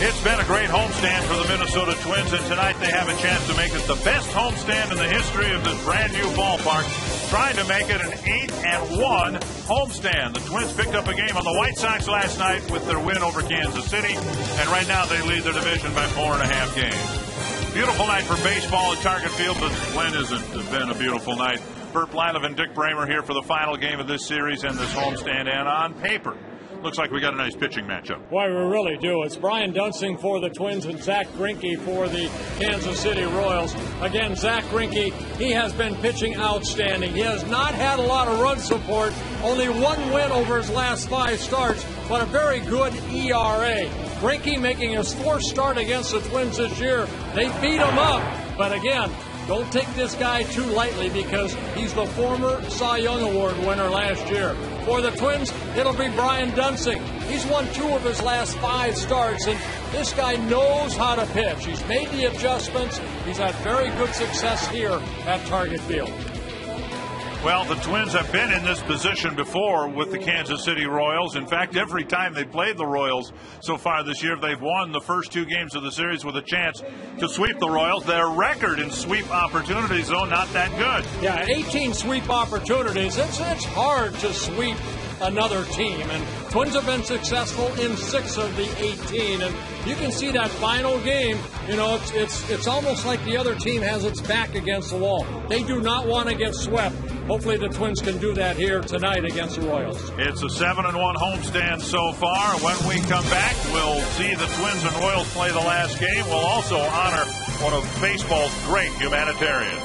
It's been a great homestand for the Minnesota Twins, and tonight they have a chance to make it the best homestand in the history of this brand new ballpark, trying to make it an 8-1 homestand. The Twins picked up a game on the White Sox last night with their win over Kansas City, and right now they lead their division by 4.5 games. Beautiful night for baseball at Target Field, but when isn't it been a beautiful night? Bert Blylev and Dick Bramer here for the final game of this series and this homestand, and on paper, looks like we got a nice pitching matchup. Boy, we really do. It's Brian Dunsing for the Twins and Zach Greinke for the Kansas City Royals. Again, Zach Greinke, he has been pitching outstanding. He has not had a lot of run support, only one win over his last 5 starts, but a very good ERA. Greinke making his 4th start against the Twins this year. They beat him up, but again, don't take this guy too lightly because he's the former Cy Young Award winner last year. For the Twins, it'll be Brian Dunsing. He's won 2 of his last 5 starts, and this guy knows how to pitch. He's made the adjustments. He's had very good success here at Target Field. Well, the Twins have been in this position before with the Kansas City Royals. In fact, every time they played the Royals so far this year, they've won the first 2 games of the series with a chance to sweep the Royals. Their record in sweep opportunities, though, not that good. Yeah, 18 sweep opportunities. It's hard to sweep another team, and Twins have been successful in 6 of the 18, and you can see that final game. You know, it's almost like the other team has its back against the wall. They do not want to get swept. Hopefully the Twins can do that here tonight against the Royals. It's a 7-1 homestand so far. When we come back, we'll see the Twins and Royals play the last game. We'll also honor one of baseball's great humanitarians.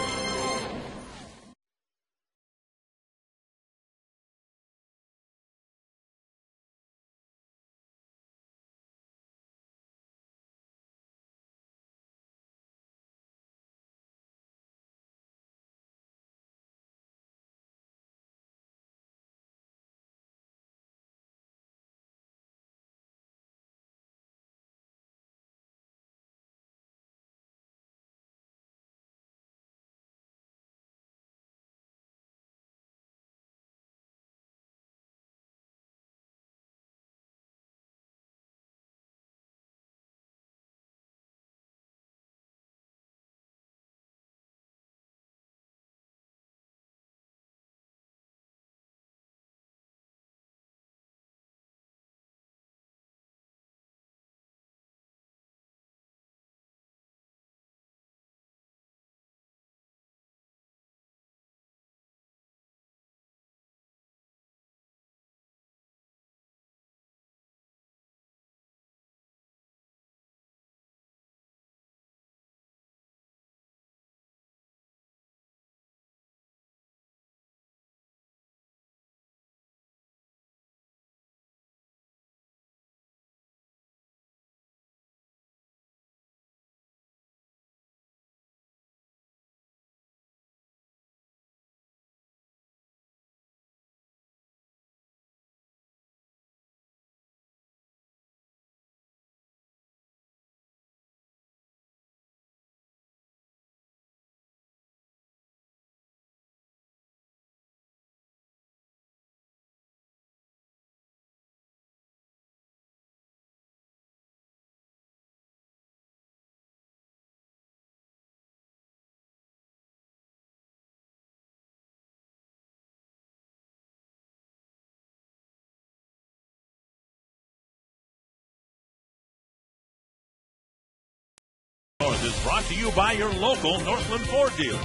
Is brought to you by your local Northland Ford dealer.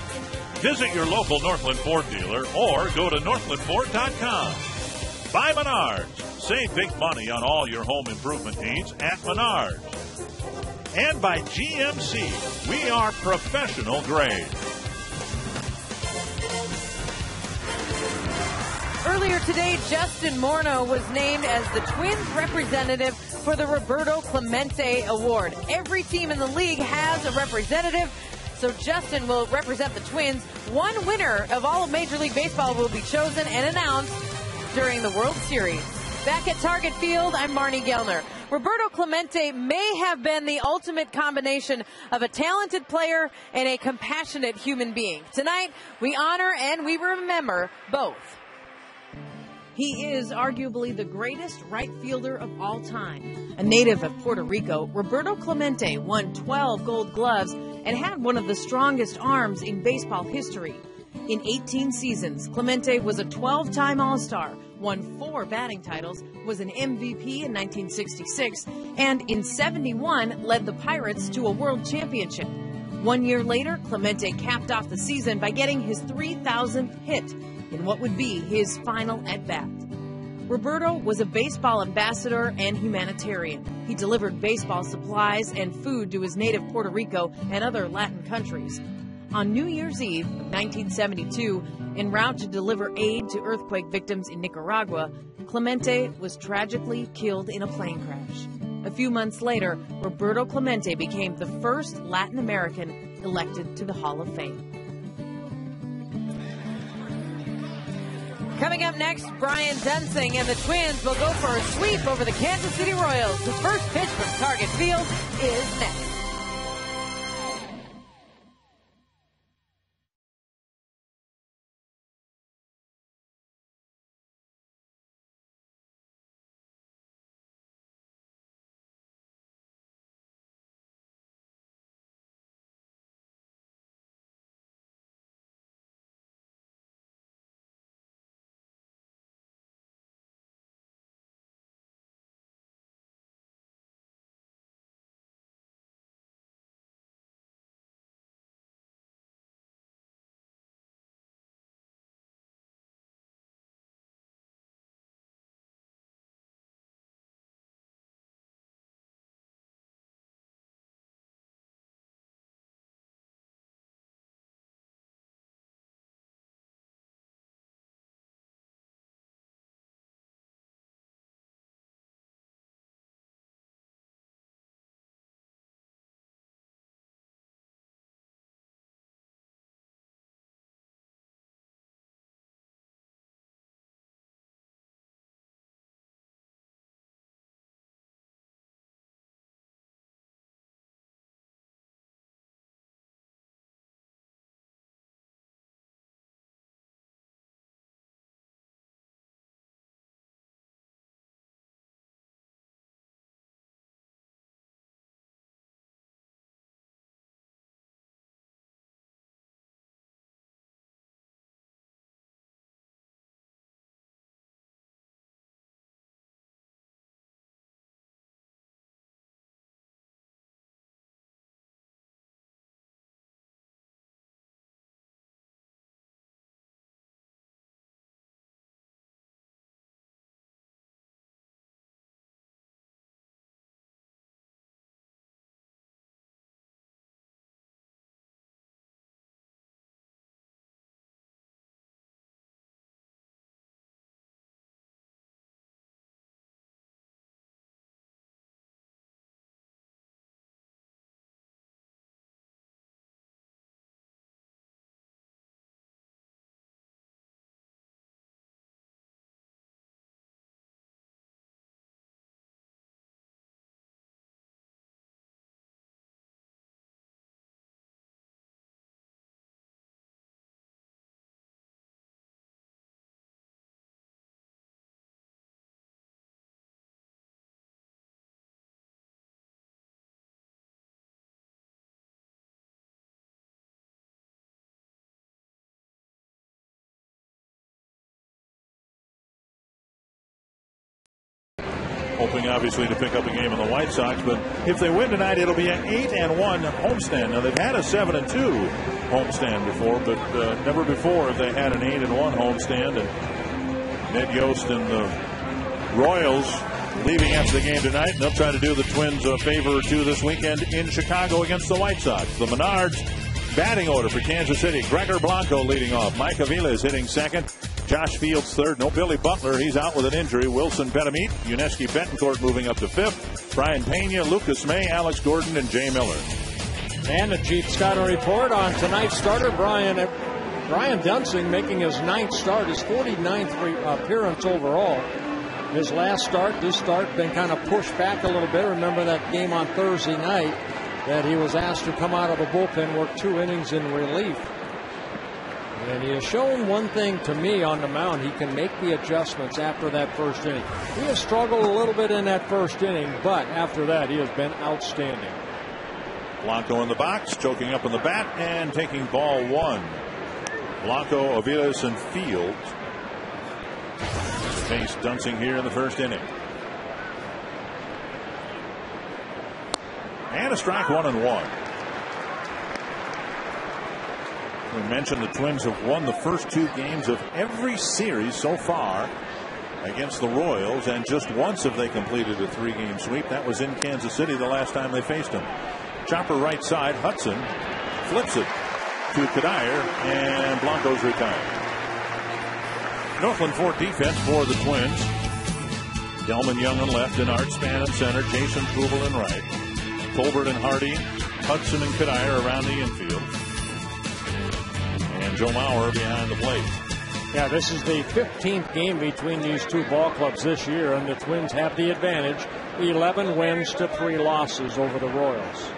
Visit your local Northland Ford dealer or go to northlandford.com. By Menards. Save big money on all your home improvement needs at Menards. And by GMC. We are professional grade. Earlier today, Justin Morneau was named as the Twins representative for the Roberto Clemente Award. Every team in the league has a representative, so Justin will represent the Twins. One winner of all of Major League Baseball will be chosen and announced during the World Series. Back at Target Field, I'm Marnie Gellner. Roberto Clemente may have been the ultimate combination of a talented player and a compassionate human being. Tonight, we honor and we remember both. He is arguably the greatest right fielder of all time. A native of Puerto Rico, Roberto Clemente won 12 Gold Gloves and had one of the strongest arms in baseball history. In 18 seasons, Clemente was a 12-time All-Star, won 4 batting titles, was an MVP in 1966, and in 71 led the Pirates to a World Championship. 1 year later, Clemente capped off the season by getting his 3,000th hit in what would be his final at-bat. Roberto was a baseball ambassador and humanitarian. He delivered baseball supplies and food to his native Puerto Rico and other Latin countries. On New Year's Eve of 1972, en route to deliver aid to earthquake victims in Nicaragua, Clemente was tragically killed in a plane crash. A few months later, Roberto Clemente became the first Latin American elected to the Hall of Fame. Coming up next, Brian Dunsing and the Twins will go for a sweep over the Kansas City Royals. The first pitch from Target Field is next. Hoping obviously to pick up a game on the White Sox, but if they win tonight, it'll be an 8-1 homestand. Now they've had a 7-2 homestand before, but never before have they had an 8-1 homestand. And Ned Yost and the Royals leaving after the game tonight, and they'll try to do the Twins a favor or two this weekend in Chicago against the White Sox. The Menards batting order for Kansas City: Gregor Blanco leading off, Mike Avila is hitting second, Josh Fields third. No Billy Butler, he's out with an injury. Wilson Betemit, Yuneski Betancourt moving up to fifth. Brian Pena, Lucas May, Alex Gordon, and Jay Miller. And the Chief scouting report on tonight's starter, Brian Dunsing, making his 9th start, his 49th appearance overall. His last start, this start, been kind of pushed back a little bit. Remember that game on Thursday night that he was asked to come out of the bullpen, work 2 innings in relief. And he has shown one thing to me on the mound. He can make the adjustments after that first inning. He has struggled a little bit in that first inning, but after that, he has been outstanding. Blanco in the box, choking up in the bat, and taking ball one. Blanco, Aviles, and Fields face Dunsing here in the first inning. And a strike, 1-1. We mentioned the Twins have won the first 2 games of every series so far against the Royals, and just once have they completed a 3-game sweep. That was in Kansas City the last time they faced them. Chopper right side, Hudson flips it to Kadire, and Blanco's retired. Northland Fort defense for the Twins. Delman Young on left, Denard Span in center, Jason Kubel in right, Colbert and Hardy, Hudson and Kadire around the infield, and Joe Mauer behind the plate. Yeah, this is the 15th game between these two ball clubs this year, and the Twins have the advantage. 11 wins to 3 losses over the Royals.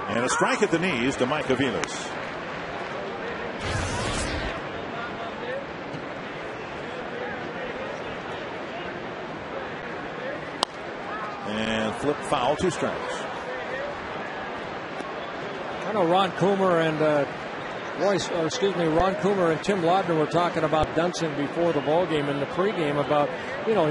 And a strike at the knees to Mike Aviles. And flip foul, 2 strikes. I know Ron Coomer and Ron Coomer and Tim Laudner were talking about Dunsing before the ball game in the pregame about,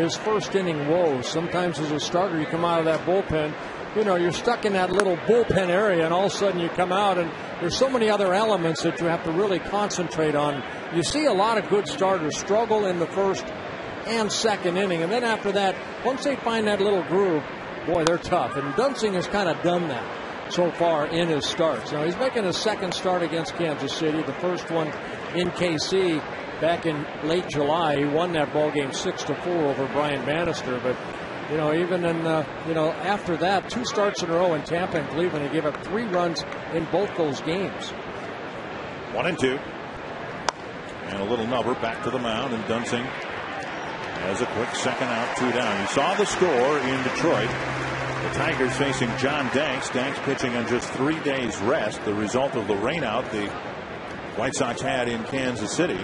his first inning woes. Sometimes as a starter, you come out of that bullpen, you're stuck in that little bullpen area, and all of a sudden you come out, and there's so many other elements that you have to really concentrate on. You see a lot of good starters struggle in the first and second inning, and then after that, once they find that little groove, boy, they're tough. And Dunsing has kind of done that so far in his starts. Now, he's making his second start against Kansas City, the first one in KC back in late July. He won that ball game 6-4 over Brian Bannister, but even in after that, 2 starts in a row in Tampa and Cleveland, he gave up 3 runs in both those games. 1-2, and a little nubber back to the mound, and Dunsing has a quick second out, 2 down. You saw the score in Detroit. The Tigers facing John Danks. Danks pitching on just 3 days rest, the result of the rainout the White Sox had in Kansas City.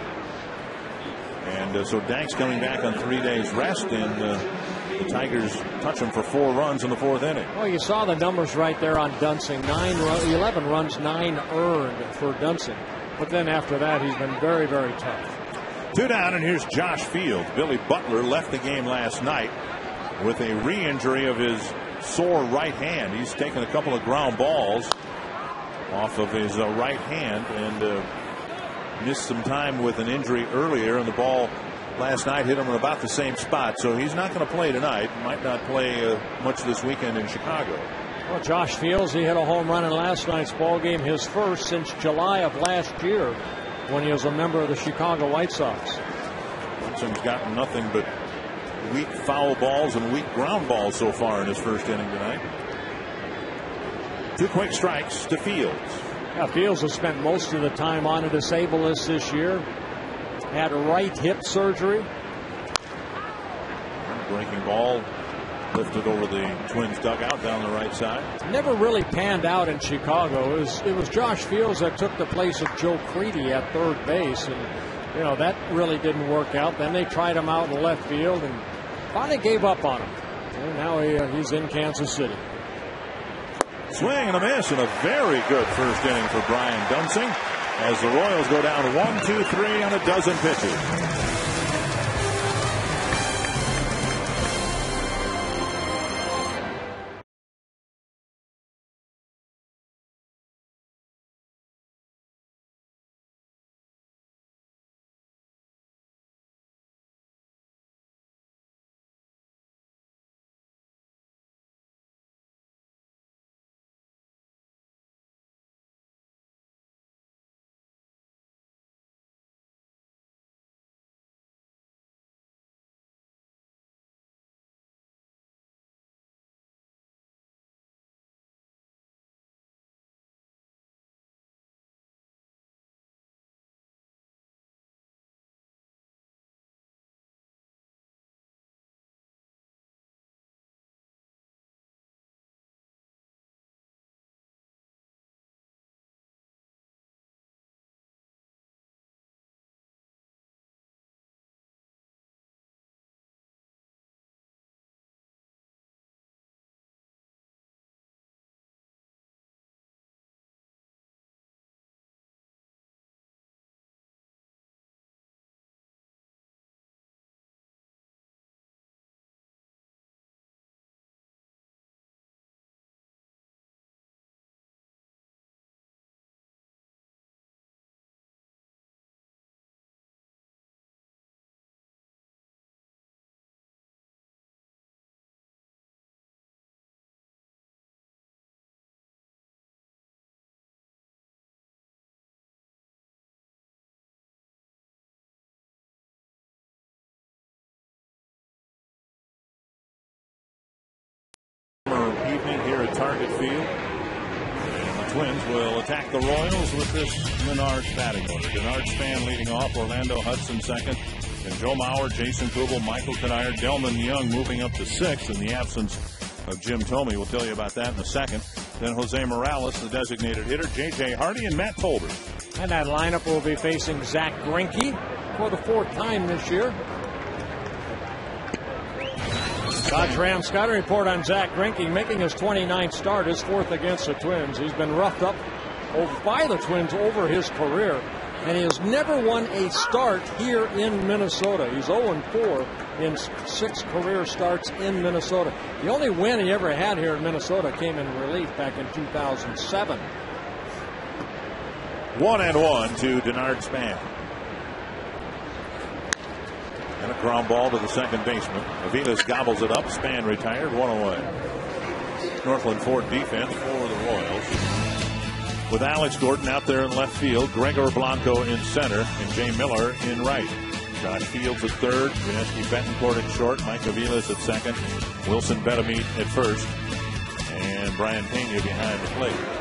And so Danks coming back on 3 days rest, and the Tigers touch him for 4 runs in the 4th inning. Well, you saw the numbers right there on Dunsing. 11 runs, 9 earned for Dunsing. But then after that, he's been very, very tough. 2 down, and here's Josh Fields. Billy Butler left the game last night with a re-injury of his sore right hand. He's taken a couple of ground balls off of his right hand, and missed some time with an injury earlier, and the ball last night hit him in about the same spot. So he's not going to play tonight. Might not play much this weekend in Chicago. Well, Josh Fields, he hit a home run in last night's ball game, his first since July of last year when he was a member of the Chicago White Sox. Dunsing's gotten nothing but weak foul balls and weak ground balls so far in his first inning tonight. 2 quick strikes to Fields. Yeah, Fields has spent most of the time on a disabled list this year. Had right hip surgery. Breaking ball lifted over the Twins dugout down the right side. Never really panned out in Chicago. It was Josh Fields that took the place of Joe Creedy at third base, and that really didn't work out. Then they tried him out in left field and finally gave up on him. And now he's in Kansas City. Swing and a miss, and a very good first inning for Brian Dunsing as the Royals go down 1-2-3 on a dozen pitches. Target Field. And the Twins will attack the Royals with this Menards batting order. Denard Span leading off, Orlando Hudson second, and Joe Mauer, Jason Kubel, Michael Kanire, Delman Young moving up to sixth in the absence of Jim Thome. We'll tell you about that in a second. Then Jose Morales, the designated hitter, J.J. Hardy, and Matt Tolbert. And that lineup will be facing Zach Greinke for the fourth time this year. Dodge Ram scouting report on Zach Greinke making his 29th start, his fourth against the Twins. He's been roughed up by the Twins over his career, and he has never won a start here in Minnesota. He's 0-4 in 6 career starts in Minnesota. The only win he ever had here in Minnesota came in relief back in 2007. 1-1 to Denard Span. And a ground ball to the second baseman. Aviles gobbles it up. Span retired. 1 away. Northland Ford defense for the Royals, with Alex Gordon out there in left field, Gregor Blanco in center, and Jay Miller in right. Josh Fields at third, Yuniesky Betancourt at short, Mike Aviles at second, Wilson Betemit at first, and Brian Pena behind the plate.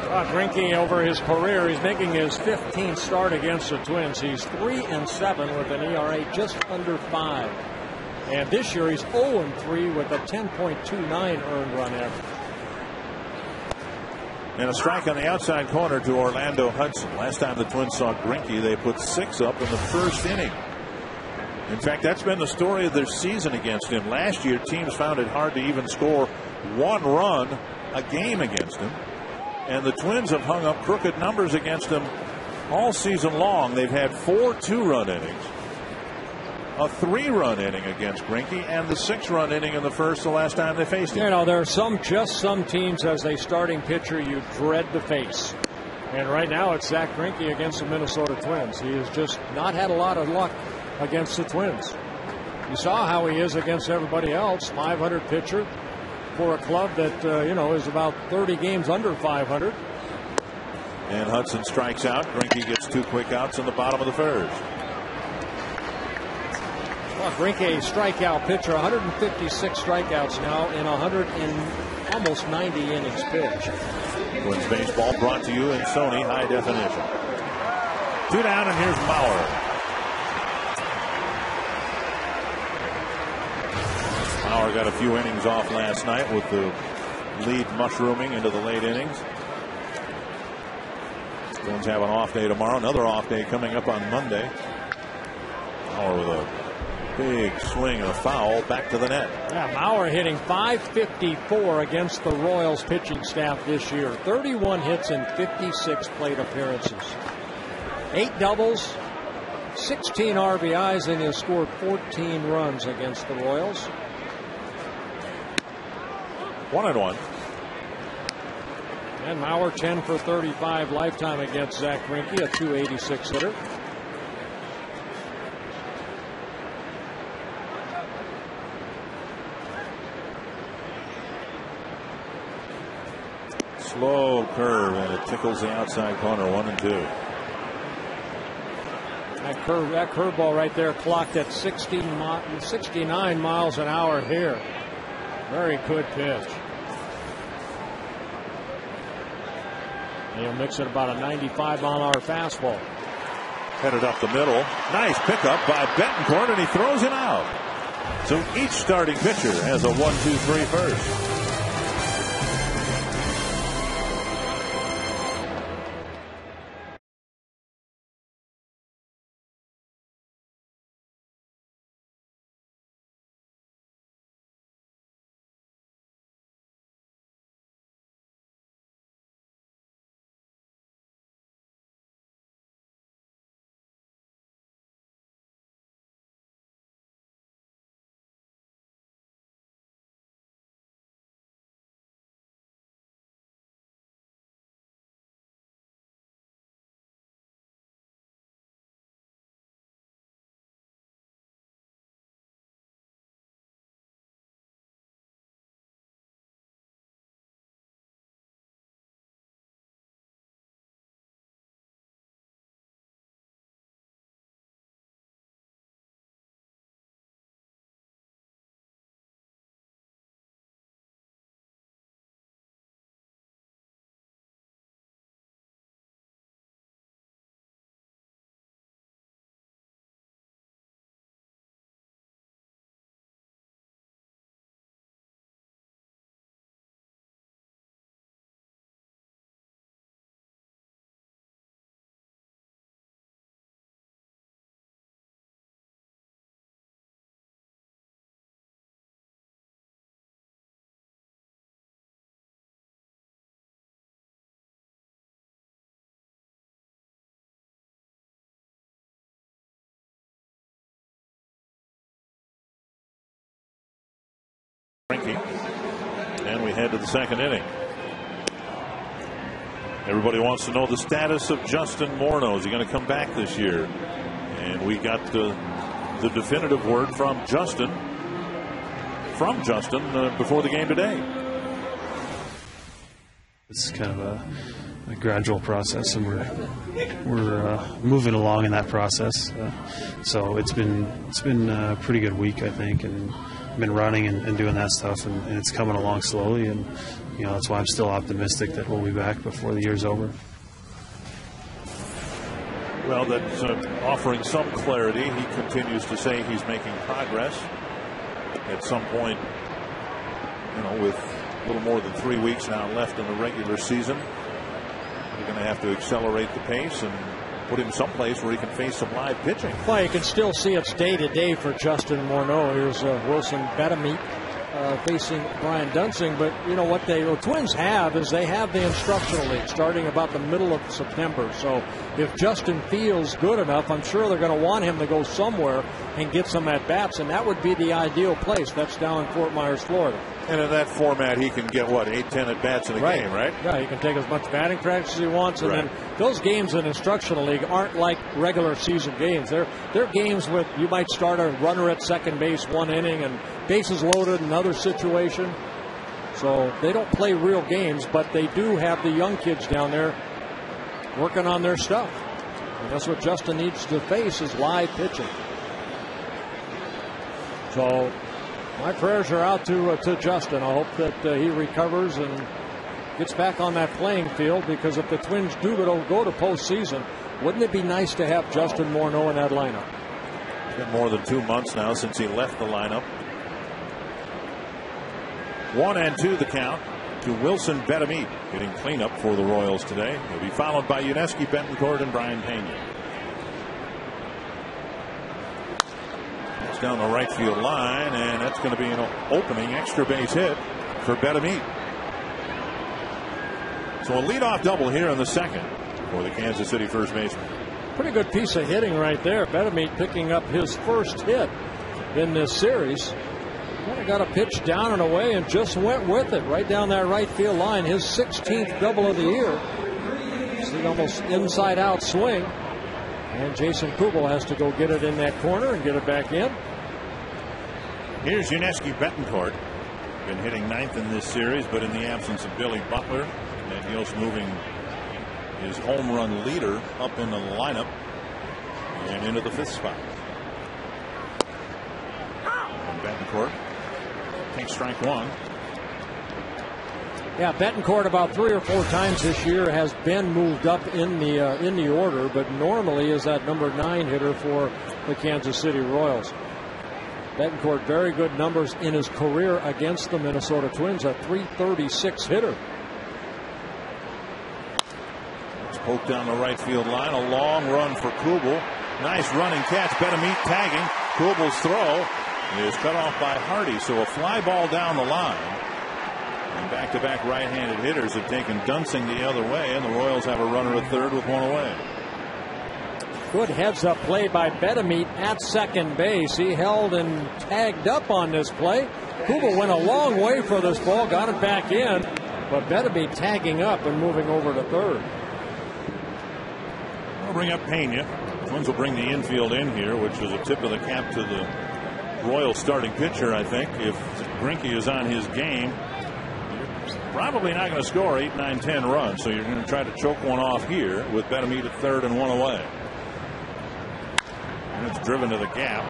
Greinke over his career, he's making his 15th start against the Twins. He's 3-7 with an ERA just under 5. And this year he's 0-3 with a 10.29 earned run average. And a strike on the outside corner to Orlando Hudson. Last time the Twins saw Greinke, they put 6 up in the first inning. In fact, that's been the story of their season against him. Last year, teams found it hard to even score 1 run a game against him. And the Twins have hung up crooked numbers against him all season long. They've had 4 2-run innings, a 3-run inning against Greinke, and the 6-run inning in the first the last time they faced him. You know, there are some teams as a starting pitcher you dread to face. And right now it's Zach Greinke against the Minnesota Twins. He has just not had a lot of luck against the Twins. You saw how he is against everybody else. 500 pitcher for a club that, is about 30 games under 500. And Hudson strikes out. Greinke gets 2 quick outs in the bottom of the first. Well, Greinke, strikeout pitcher, 156 strikeouts now in almost 90 innings pitched. Twins baseball brought to you in Sony High Definition. 2 down, and here's Mauer. Mauer got a few innings off last night with the lead mushrooming into the late innings. Twins have an off day tomorrow. Another off day coming up on Monday. Mauer with a big swing and a foul back to the net. Yeah, Mauer hitting .554 against the Royals pitching staff this year. 31 hits in 56 plate appearances. 8 doubles, 16 RBIs, and he has scored 14 runs against the Royals. 1-1. And Mauer 10 for 35 lifetime against Zach Greinke, a .286 hitter. Slow curve, and it tickles the outside corner. 1-2. That curveball right there clocked at 69 miles an hour here. Very good pitch. He'll mix it about a 95-mile-an-hour fastball. Headed up the middle. Nice pickup by Betancourt, and he throws it out. So each starting pitcher has a 1-2-3 first. And we head to the second inning. Everybody wants to know the status of Justin Morneau. Is he going to come back this year? And we got the definitive word from Justin before the game today. It's kind of a gradual process, and we're moving along in that process. So it's been a pretty good week, I think, and been running and doing that stuff, and it's coming along slowly, and that's why I'm still optimistic that we'll be back before the year's over. Well, that's offering some clarity. He continues to say he's making progress. At some point, with a little more than 3 weeks now left in the regular season, you're going to have to accelerate the pace and put him someplace where he can face some live pitching. Well, you can still see it's day to day for Justin Morneau. Here's Wilson Betameet facing Brian Dunsing. But what the Twins have is they have the instructional league starting about the middle of September. So if Justin feels good enough, I'm sure they're going to want him to go somewhere and get some at bats, and that would be the ideal place. That's down in Fort Myers, Florida. And in that format, he can get 8-10 at bats in a game, right? Yeah, he can take as much batting practice as he wants, and then those games in instructional league aren't like regular season games. They're games with you might start a runner at second base 1 inning and bases loaded, another situation. So they don't play real games, but they do have the young kids down there working on their stuff, and that's what Justin needs to face is live pitching. So my prayers are out to Justin. I hope that he recovers and gets back on that playing field, because if the Twins do go to postseason, wouldn't it be nice to have Justin Morneau in that lineup? It's been more than 2 months now since he left the lineup. 1-2 the count to Wilson Betameet, getting cleanup for the Royals today. He'll be followed by Yuniesky Betancourt and Brian Pena. Down the right field line, and that's going to be an opening extra base hit for Betameet. So a leadoff double here in the second for the Kansas City first baseman. Pretty good piece of hitting right there. Betameet picking up his first hit in this series. Kind of got a pitch down and away and just went with it right down that right field line. His 16th double of the year. See, almost inside out swing. And Jason Kubel has to go get it in that corner and get it back in. Here's Yuniesky Betancourt. Been hitting 9th in this series, but in the absence of Billy Butler, and Yost moving his home run leader up into the lineup and into the 5th spot. And Betancourt takes strike 1. Yeah, Betancourt about 3 or 4 times this year has been moved up in the order, but normally is that number 9 hitter for the Kansas City Royals. Betancourt, very good numbers in his career against the Minnesota Twins, a .336 hitter. It's poked down the right field line, a long run for Kubel. Nice running catch. Betameet tagging. Kubel's throw is cut off by Hardy, so a fly ball down the line. And back-to-back right-handed hitters have taken Dunsing the other way, and the Royals have a runner at third with 1 away. Good heads-up play by Betameet at second base. He held and tagged up on this play. Kubel went a long way for this ball, got it back in, but Betameet tagging up and moving over to third. We'll bring up Pena. Twins will bring the infield in here, which is a tip of the cap to the Royals starting pitcher, I think. If Greinke is on his game, you're probably not going to score 8, 9, 10 runs, so you're going to try to choke one off here with Betameet at third and 1 away. And it's driven to the gap,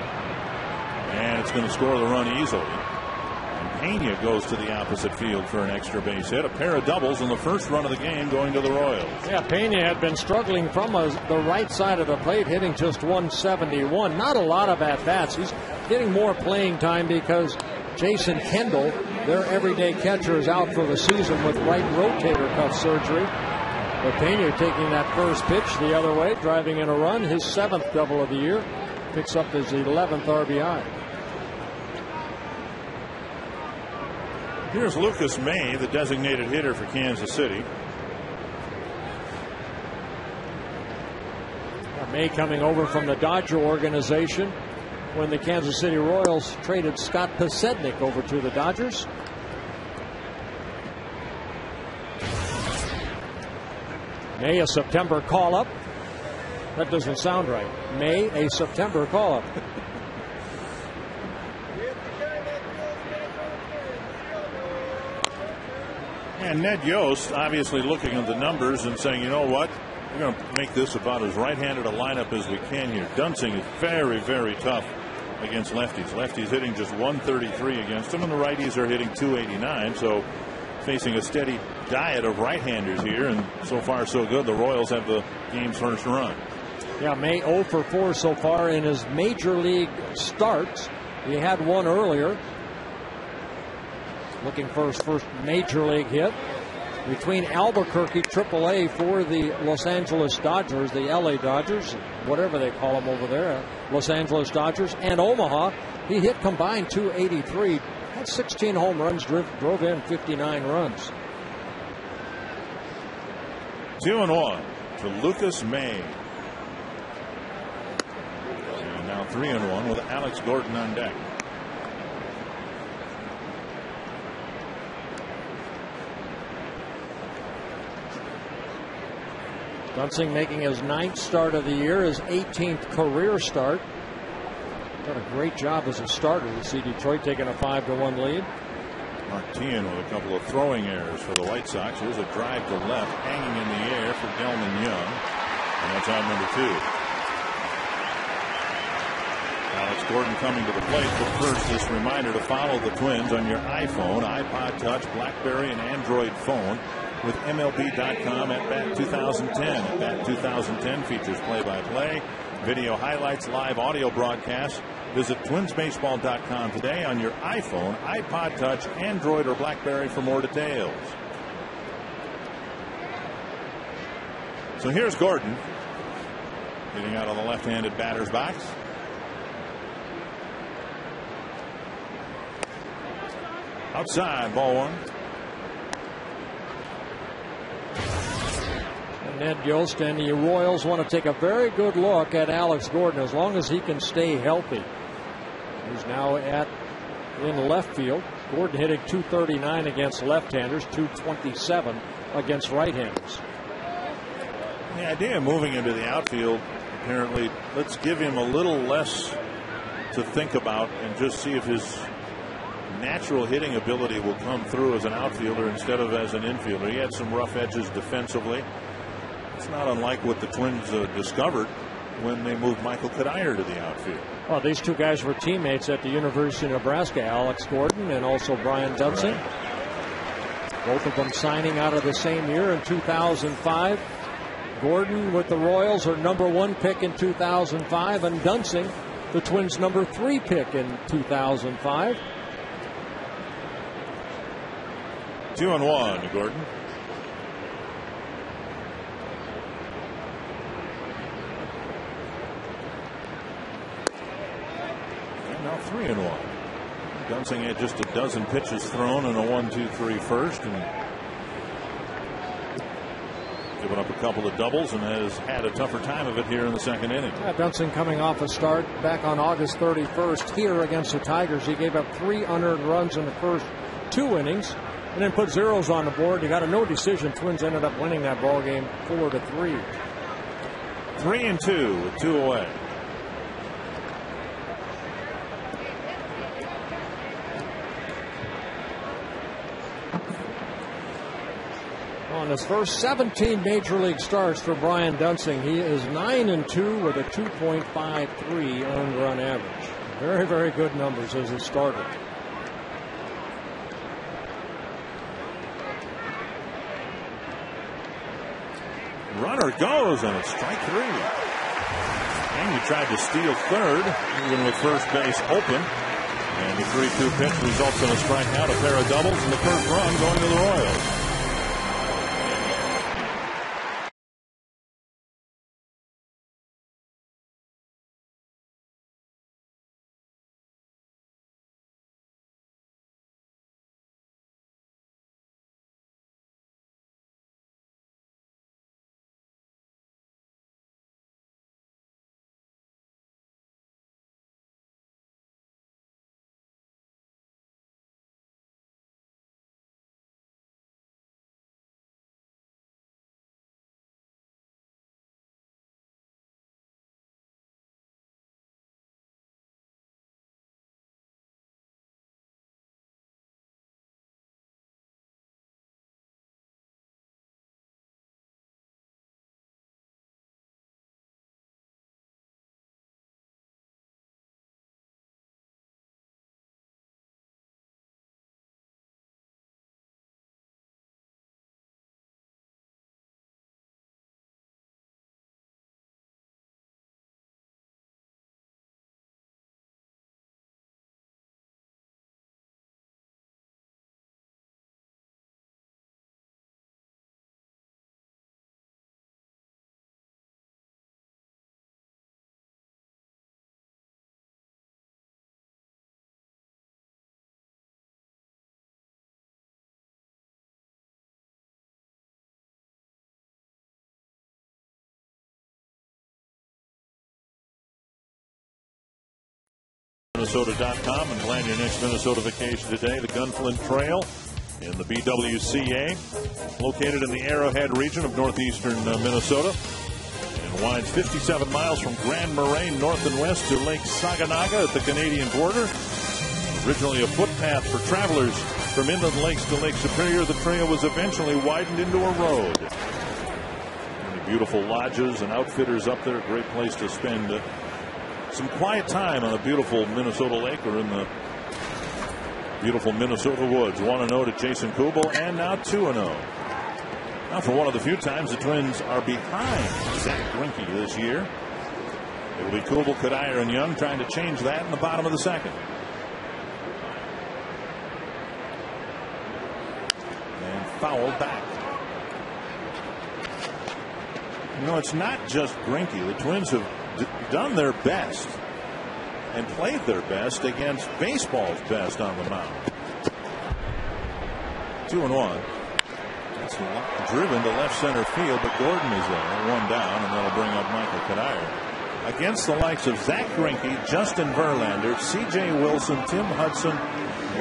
and it's going to score the run easily. And Pena goes to the opposite field for an extra base hit. A pair of doubles in the first run of the game going to the Royals. Yeah, Pena had been struggling from the right side of the plate, hitting just 171. Not a lot of at-bats. He's getting more playing time because Jason Kendall, their everyday catcher, is out for the season with right rotator cuff surgery. But Pena taking that first pitch the other way, driving in a run, his 7th double of the year, picks up his 11th RBI. Here's Lucas May, the designated hitter for Kansas City. May coming over from the Dodger organization. when the Kansas City Royals traded Scott Pasednik over to the Dodgers. May a September call-up. That doesn't sound right. May a September call-up. And Ned Yost obviously looking at the numbers and saying, you know what, we're going to make this about as right-handed a lineup as we can here. Dunsing is very, very tough against lefties. Lefties hitting just 133 against him, and the righties are hitting 289. So facing a steady diet of right-handers here, and so far so good. The Royals have the game's first run. Yeah, May 0 for 4 so far in his major league starts. He had one earlier. Looking for his first major league hit between Albuquerque, AAA for the Los Angeles Dodgers, the LA Dodgers, whatever they call them over there, Los Angeles Dodgers, and Omaha. He hit combined 283, had 16 home runs, drove in 59 runs. 2-1 to Lucas May. And now 3-1 with Alex Gordon on deck. Dunsing making his 9th start of the year, his 18th career start. Done a great job as a starter. You see Detroit taking a 5-1 lead. Martin with a couple of throwing errors for the White Sox. Here's a drive to left, hanging in the air for Delman Young. And that's out number 2. Alex Gordon coming to the plate, but first this reminder to follow the Twins on your iPhone, iPod Touch, BlackBerry, and Android phone with MLB.com at Bat 2010. At Bat 2010 features play-by-play, video highlights, live audio broadcasts. Visit twinsbaseball.com today on your iPhone, iPod Touch, Android, or BlackBerry for more details. So here's Gordon hitting out on the left-handed batter's box. Outside, ball 1. Ned Yost and the Royals want to take a very good look at Alex Gordon as long as he can stay healthy. He's now in left field. Gordon hitting 239 against left-handers, 227 against right-handers. The idea of moving into the outfield, apparently, let's give him a little less to think about and just see if his natural hitting ability will come through as an outfielder instead of as an infielder. He had some rough edges defensively. It's not unlike what the Twins discovered when they moved Michael Kadire to the outfield. Well, these two guys were teammates at the University of Nebraska, Alex Gordon and also Brian Dunsing. Right. Both of them signing out of the same year in 2005. Gordon with the Royals, her #1 pick in 2005, and Dunsing, the Twins' #3 pick in 2005. 2-1 to Gordon. Now 3-1. Dunsing had just a dozen pitches thrown in a 1-2-3 first, and given up a couple of doubles and has had a tougher time of it here in the second inning. Yeah, Dunsing coming off a start back on August 31st here against the Tigers. He gave up 3 unearned runs in the first 2 innings and then put zeros on the board. He got a no decision. Twins ended up winning that ball game 4-3. 3-2 with 2 away. On his first 17 major league starts for Brian Dunsing, he is 9-2 with a 2.53 earned run average. Very, very good numbers as a starter. Runner goes, and it's strike 3. And he tried to steal third, even with first base open. And the 3-2 pitch results in a strikeout, a pair of doubles, and the first run going to the Royals. Minnesota.com and plan your next Minnesota vacation today. The Gunflint Trail in the BWCA, located in the Arrowhead region of northeastern Minnesota, and winds 57 miles from Grand Moraine north and west to Lake Saginaga at the Canadian border. Originally a footpath for travelers from inland lakes to Lake Superior, the trail was eventually widened into a road. Many beautiful lodges and outfitters up there. Great place to spend some quiet time on a beautiful Minnesota lake or in the beautiful Minnesota woods. 1-0 to Jason Kubel, and now 2-0. Now, for one of the few times the Twins are behind Zach Greinke this year. It will be Kubel, Kadire, and Young trying to change that in the bottom of the second. And fouled back. You know, it's not just Greinke. The Twins have done their best and played their best against baseball's best on the mound. 2-1. That's driven to left center field, but Gordon is there. One down, and that'll bring up Michael Kadire. Against the likes of Zach Greinke, Justin Verlander, C.J. Wilson, Tim Hudson,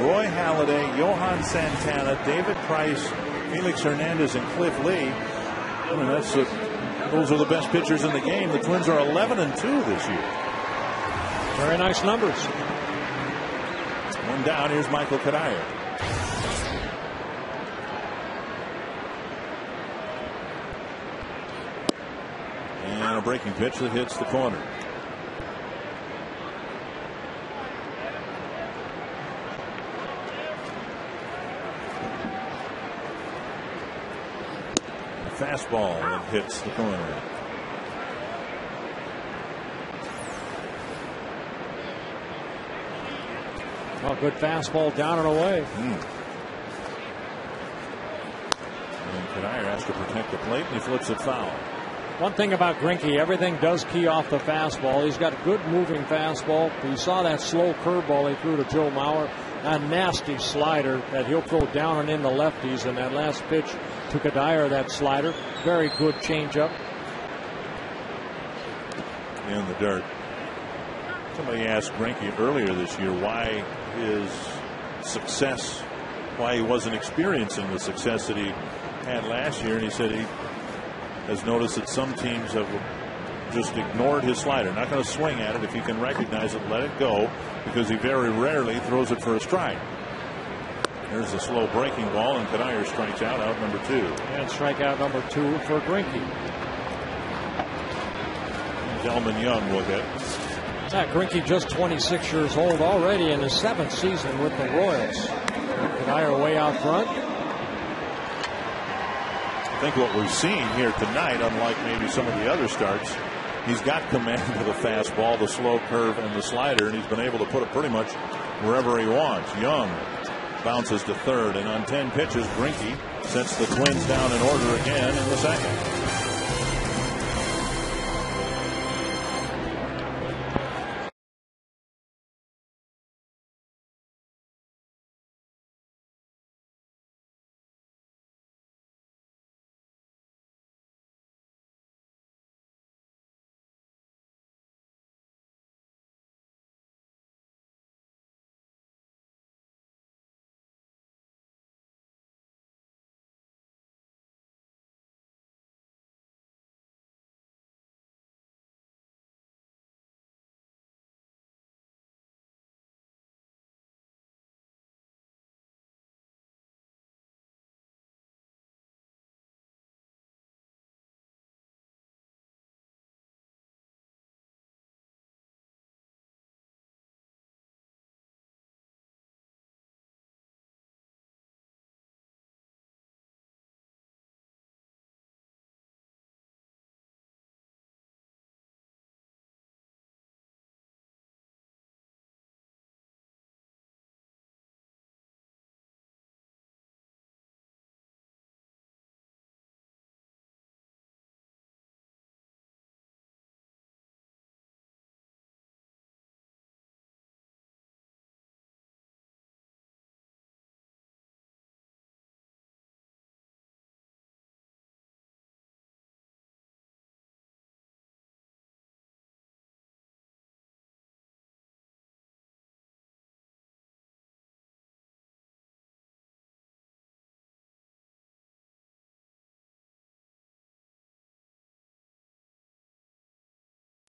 Roy Halladay, Johan Santana, David Price, Felix Hernandez, and Cliff Lee. I mean, those are the best pitchers in the game. The Twins are 11-2 this year. Very nice numbers. One down. Here's Michael Kadire. And a breaking pitch that hits the corner. A fastball that hits the corner. Oh, good fastball down and away. And Kadire has to protect the plate, and he flips it foul. One thing about Greinke, everything does key off the fastball. He's got a good moving fastball. You saw that slow curveball he threw to Joe Mauer. A nasty slider that he'll throw down and in the lefties. And that last pitch to Kadire, that slider. Very good changeup. In the dirt. Somebody asked Greinke earlier this year why his success, why he wasn't experiencing the success that he had last year, and he said he has noticed that some teams have just ignored his slider. Not going to swing at it. If he can recognize it, let it go, because he very rarely throws it for a strike. There's a slow breaking ball, and Kadire strikes out number 2. And strikeout number 2 for Greinke. Delman Young will hit. Zach Greinke, just 26 years old, already in his 7th season with the Royals. Kadire way out front. I think what we've seen here tonight, unlike maybe some of the other starts, he's got command of the fastball, the slow curve, and the slider, and he's been able to put it pretty much wherever he wants. Young bounces to third, and on 10 pitches, Greinke sets the Twins down in order again in the second.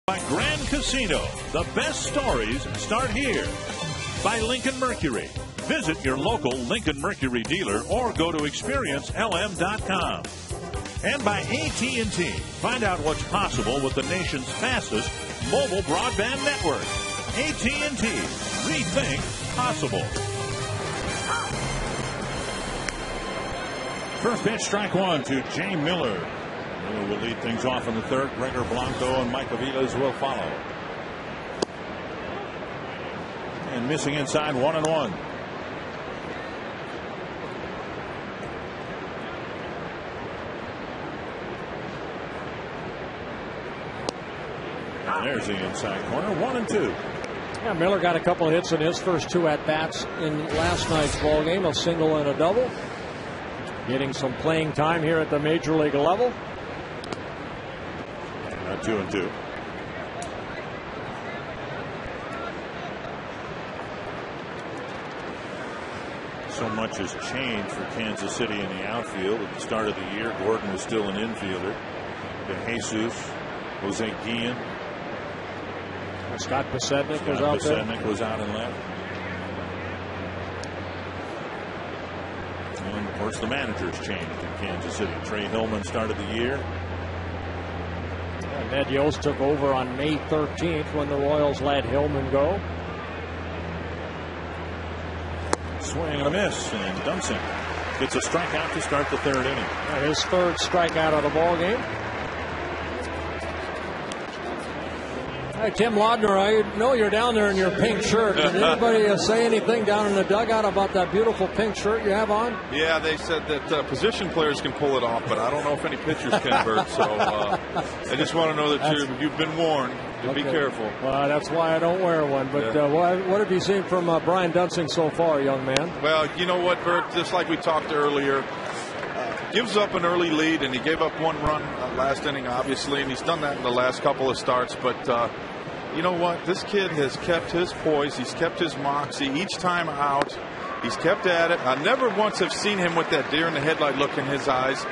By Grand Casino, the best stories start here. By Lincoln Mercury. Visit your local Lincoln Mercury dealer or go to experiencelm.com. And by AT&T. Find out what's possible with the nation's fastest mobile broadband network. AT&T. Rethink possible. First pitch, strike one to Jay Miller. Miller will lead things off in the third. Gregor Blanco and Mike Aviles will follow. And missing inside, 1-1. There's the inside corner, 1-2. Yeah, Miller got a couple of hits in his first two at-bats in last night's ball game, a single and a double. Getting some playing time here at the major league level. 2-2. So much has changed for Kansas City in the outfield. At the start of the year, Gordon was still an infielder. De Jesus, Jose Guillen. Scott Pasetnik was out there. Pasetnik was out and left. And of course, the managers changed in Kansas City. Trey Hillman started the year. Ned Yost took over on May 13th when the Royals let Hillman go. Swing and a miss, and Dunsing gets a strikeout to start the third inning. His third strikeout of the ball game. Hey, Tim Laudner, I know you're down there in your pink shirt. Did anybody say anything down in the dugout about that beautiful pink shirt you have on? Yeah, they said that position players can pull it off, but I don't know if any pitchers can, Bert. So I just want to know that you've been warned to be careful. Well, that's why I don't wear one. But what have you seen from Brian Dunsing so far, young man? Well, you know what, Bert? Just like we talked earlier, gives up an early lead, and he gave up one run last inning, obviously, and he's done that in the last couple of starts. But you know what? This kid has kept his poise. He's kept his moxie each time out. He's kept at it. I never once have seen him with that deer in the headlight look in his eyes.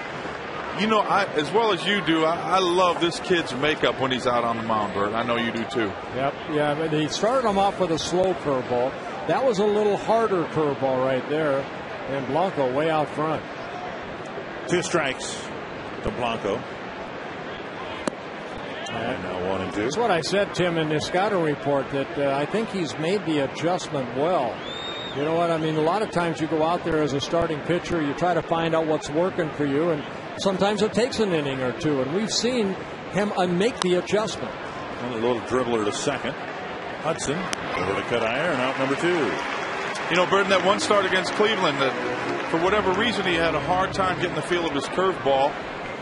You know, as well as you do, I love this kid's makeup when he's out on the mound, Bert. I know you do too. Yep. Yeah, but he started him off with a slow curveball. That was a little harder curveball right there. And Blanco way out front. 2 strikes to Blanco. And now 1-2. That's what I said, Tim, in the scouting report, that I think he's made the adjustment well. You know what? I mean, a lot of times you go out there as a starting pitcher, you try to find out what's working for you, and sometimes it takes an inning or two, and we've seen him make the adjustment. And a little dribbler to second. Hudson over to cut iron, out number 2. You know, Burton, that one start against Cleveland, that for whatever reason he had a hard time getting the feel of his curveball.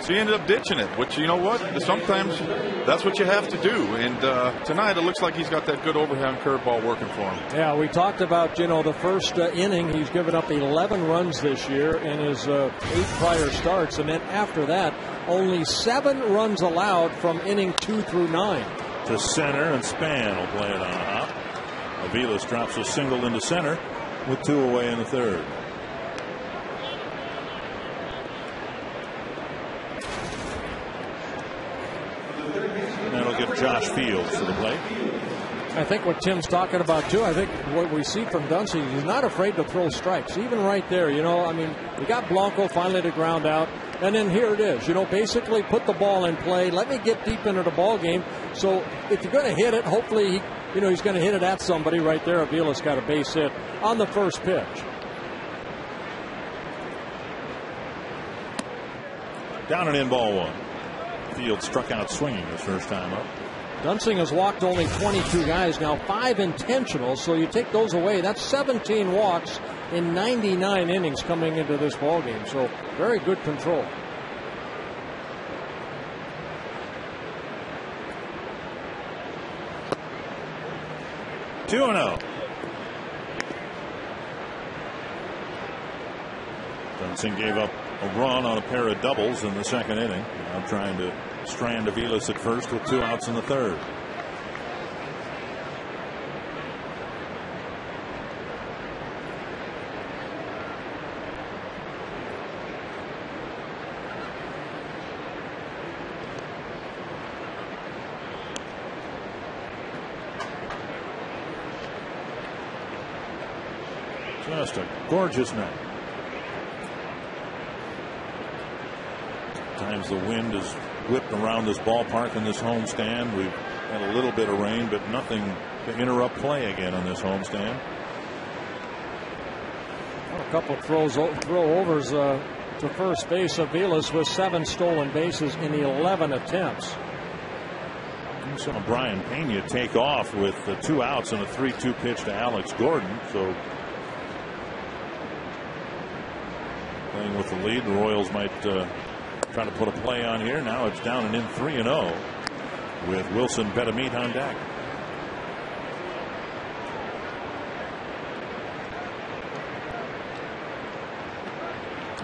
So he ended up ditching it, which, you know what, sometimes that's what you have to do. And tonight it looks like he's got that good overhand curveball working for him. Yeah, we talked about, you know, the first inning, he's given up 11 runs this year in his 8 prior starts. And then after that, only 7 runs allowed from inning 2 through 9. To center, and Span will play it on a hop. Aviles drops a single into center with 2 away in the third. That'll get Josh Fields to the plate. I think what Tim's talking about, too, I think what we see from Dunsing, he's not afraid to throw strikes. Even right there, you know, I mean, we got Blanco finally to ground out. And then here it is, you know, basically put the ball in play. Let me get deep into the ball game. So if you're going to hit it, hopefully, he's going to hit it at somebody right there. Aviles got a base hit on the first pitch. Down and in, ball 1. Field struck out swinging his first time up. Dunsing has walked only 22 guys now, 5 intentional. So you take those away, that's 17 walks in 99 innings coming into this ball game. So very good control. Two 2-0. Dunsing gave up a run on a pair of doubles in the second inning. Now trying to strand Aviles at first with 2 outs in the third. Just a gorgeous night. Sometimes the wind is whipped around this ballpark in this homestand. We've had a little bit of rain, but nothing to interrupt play again on this homestand. A couple of throw-overs to first base. Aviles with 7 stolen bases in 11 attempts. You saw Brian Pena take off with 2 outs and a 3-2 pitch to Alex Gordon. So playing with the lead, the Royals might try to put a play on here. Now it's down and in 3-0 with Wilson Betemit on deck.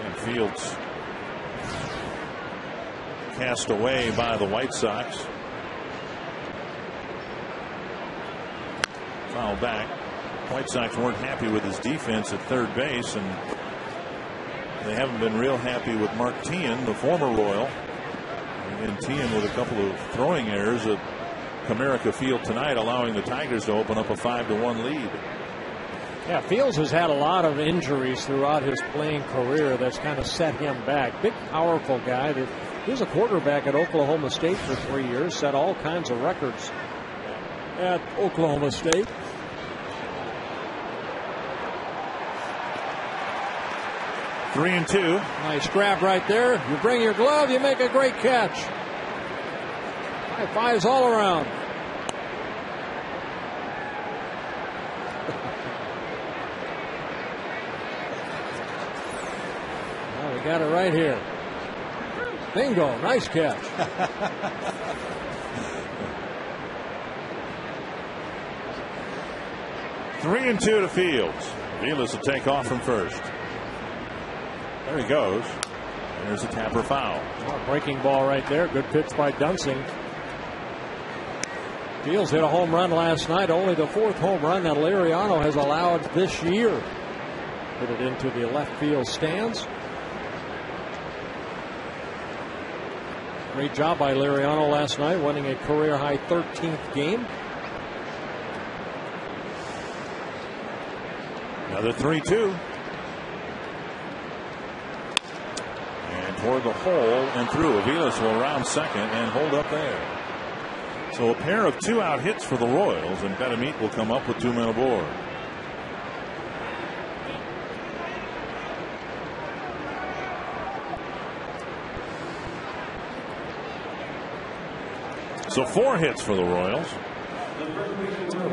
And Fields cast away by the White Sox. Foul back. White Sox weren't happy with his defense at third base, and they haven't been real happy with Mark Teahan, the former Royal. And Teahan with a couple of throwing errors at Comerica Field tonight, allowing the Tigers to open up a 5-1 lead. Yeah, Fields has had a lot of injuries throughout his playing career that's kind of set him back. Big, powerful guy. He was a quarterback at Oklahoma State for 3 years, set all kinds of records at Oklahoma State. Three and two. Nice grab right there. You bring your glove, you make a great catch. High fives all around. Well, we got it right here. Bingo. Nice catch. 3-2 to Fields. Aviles will take off from first. There he goes. There's a Tapper foul. Oh, breaking ball right there. Good pitch by Dunsing. Fields hit a home run last night. Only the 4th home run that Liriano has allowed this year. Hit it into the left field stands. Great job by Liriano last night, winning a career high 13th game. Another 3-2. Toward the hole and through. Aviles will round second and hold up there. So a pair of 2-out hits for the Royals, and Betemit will come up with 2 men aboard. So 4 hits for the Royals.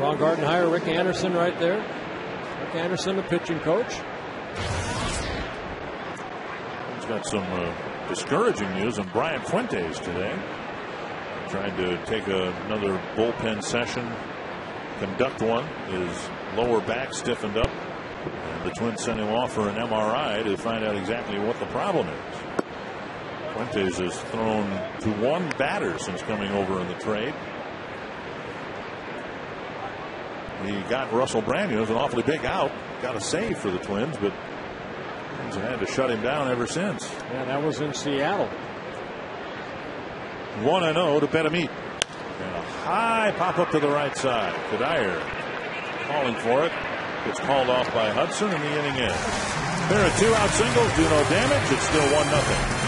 Ron Gardenhire, Rick Anderson right there. Rick Anderson, the pitching coach. Got some discouraging news on Brian Fuentes today. Tried to take another bullpen session, conduct one. His lower back stiffened up, and the Twins sent him off for an MRI to find out exactly what the problem is. Fuentes has thrown to 1 batter since coming over in the trade. He got Russell Brandon. It was an awfully big out. Got a save for the Twins, but have had to shut him down ever since. Yeah, that was in Seattle. 1-0 to Betemit. And a high pop up to the right side. Kadir calling for it. It's called off by Hudson, and the inning ends. There are 2-out singles, do no damage. It's still 1-0.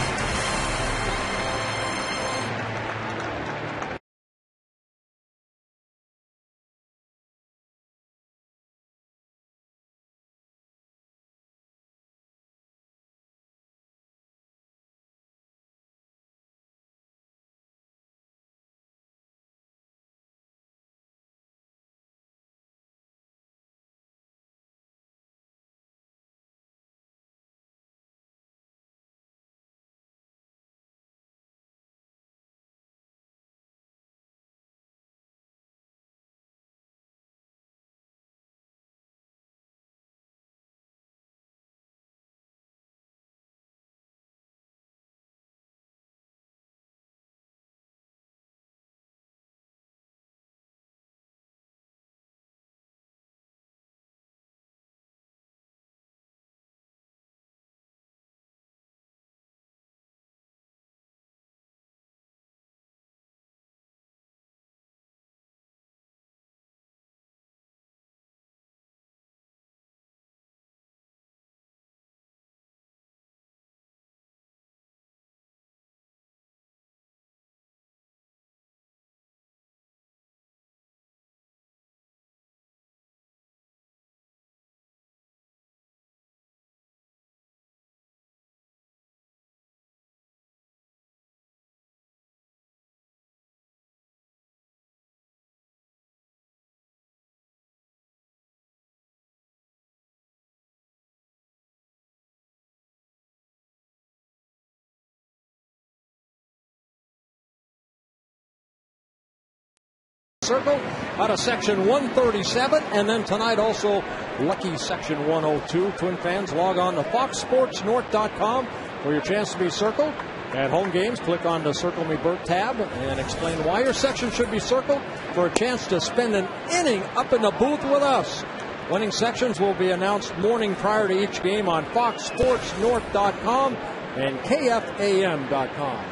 Circle out of section 137. And then tonight also lucky section 102. Twin fans, log on to foxsportsnorth.com for your chance to be circled. At home games, click on the Circle Me Bert tab and explain why your section should be circled for a chance to spend an inning up in the booth with us. Winning sections will be announced morning prior to each game on foxsportsnorth.com and kfam.com.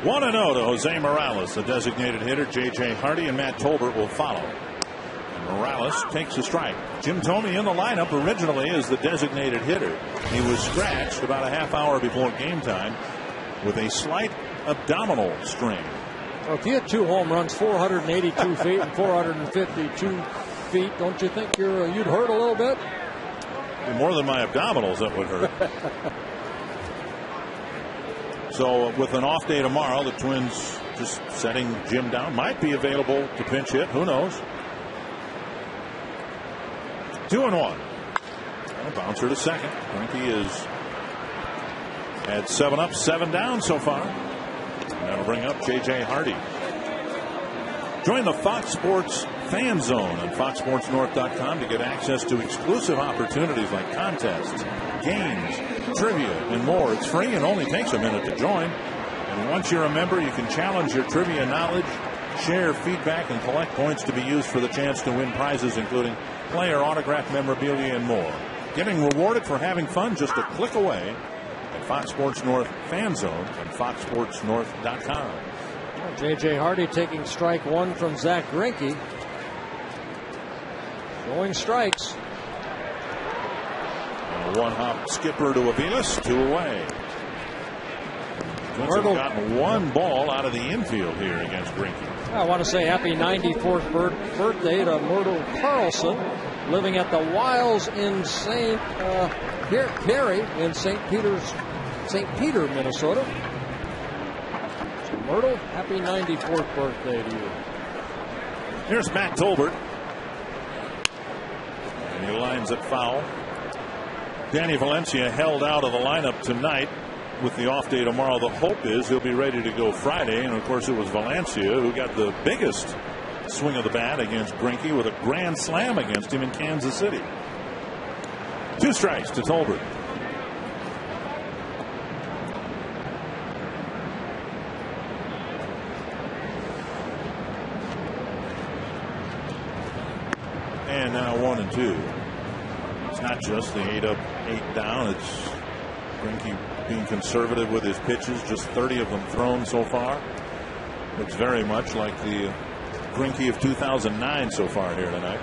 1-0 to Jose Morales, the designated hitter. J.J. Hardy and Matt Tolbert will follow. Morales takes a strike. Jim Thome in the lineup originally as the designated hitter. He was scratched about a half hour before game time with a slight abdominal strain. Well, if you hit 2 home runs, 482 feet and 452 feet, don't you think you'd hurt a little bit? More than my abdominals, that would hurt. So with an off day tomorrow, the Twins just setting Jim down. Might be available to pinch hit. Who knows? 2-1. A bouncer to second. Greinke is at 7 up, 7 down so far. That'll bring up J.J. Hardy. Join the Fox Sports Fan Zone on foxsportsnorth.com to get access to exclusive opportunities like contests, games, trivia, and more. It's free and only takes a minute to join. And once you're a member, you can challenge your trivia knowledge, share feedback, and collect points to be used for the chance to win prizes, including player autograph memorabilia and more. Getting rewarded for having fun just a click away at Fox Sports North Fan Zone on foxsportsnorth.com. J.J. Hardy taking strike 1 from Zach Greinke. Showing strikes. And a one-hop skipper to Aviles, 2 away. Twins have gotten 1 ball out of the infield here against Greinke. I want to say happy 94th birthday to Myrtle Carlson, living at the Wiles in St. Perry in St. Peter, Minnesota. So Myrtle, happy 94th birthday to you. Here's Matt Tolbert. And he lines it foul. Danny Valencia held out of the lineup tonight. With the off day tomorrow, the hope is he'll be ready to go Friday. And of course, it was Valencia who got the biggest swing of the bat against Greinke with a grand slam against him in Kansas City. 2 strikes to Tolbert. And now 1-2. It's not just the 8 up, 8 down. It's Greinke being conservative with his pitches, just 30 of them thrown so far. Looks very much like the Greinke of 2009 so far here tonight.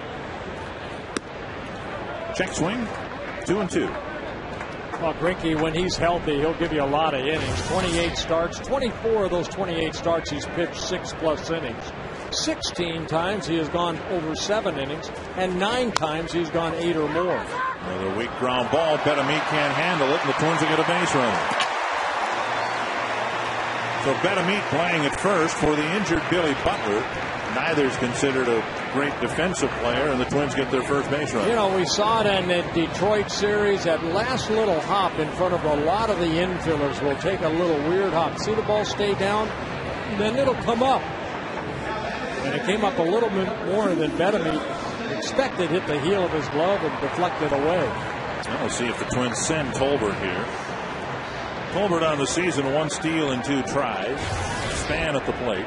Check swing, 2-2. Well, Greinke, when he's healthy, he'll give you a lot of innings. 28 starts, 24 of those 28 starts he's pitched 6+ innings. 16 times he has gone over 7 innings, and 9 times he's gone 8 or more. Another weak ground ball. Betamit can't handle it, and the Twins will get a base runner. So Betamit playing at first for the injured Billy Butler. Neither's considered a great defensive player, and the Twins get their first base runner. You know, we saw it in the Detroit series. That last little hop in front of a lot of the infielders will take a little weird hop. See the ball stay down, and then it'll come up. And it came up a little bit more than Betamit expected, hit the heel of his glove and deflected away. We'll see if the Twins send Tolbert here. Tolbert on the season, 1 steal and 2 tries. Span at the plate.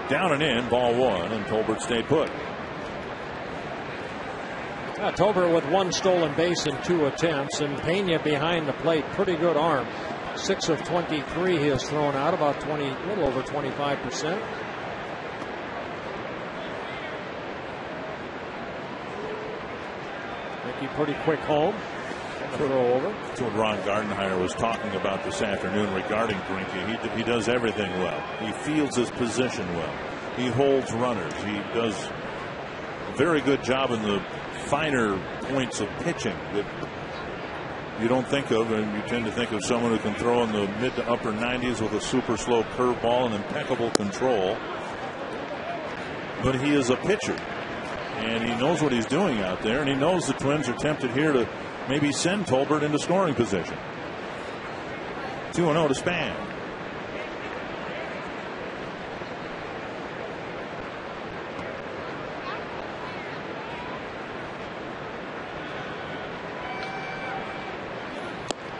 Down and in, ball 1, and Tolbert stayed put. Tolbert with 1 stolen base in 2 attempts, and Pena behind the plate. Pretty good arm. 6 of 23 he has thrown out, about a little over 25%. Greinke pretty quick home. Throw over. That's what Ron Gardenhire was talking about this afternoon regarding Greinke. He does everything well. He fields his position well. He holds runners. He does a very good job in the finer points of pitching that you don't think of, and you tend to think of someone who can throw in the mid to upper 90s with a super slow curveball and impeccable control. But he is a pitcher. And he knows what he's doing out there, and he knows the Twins are tempted here to maybe send Tolbert into scoring position. 2-0 to Span.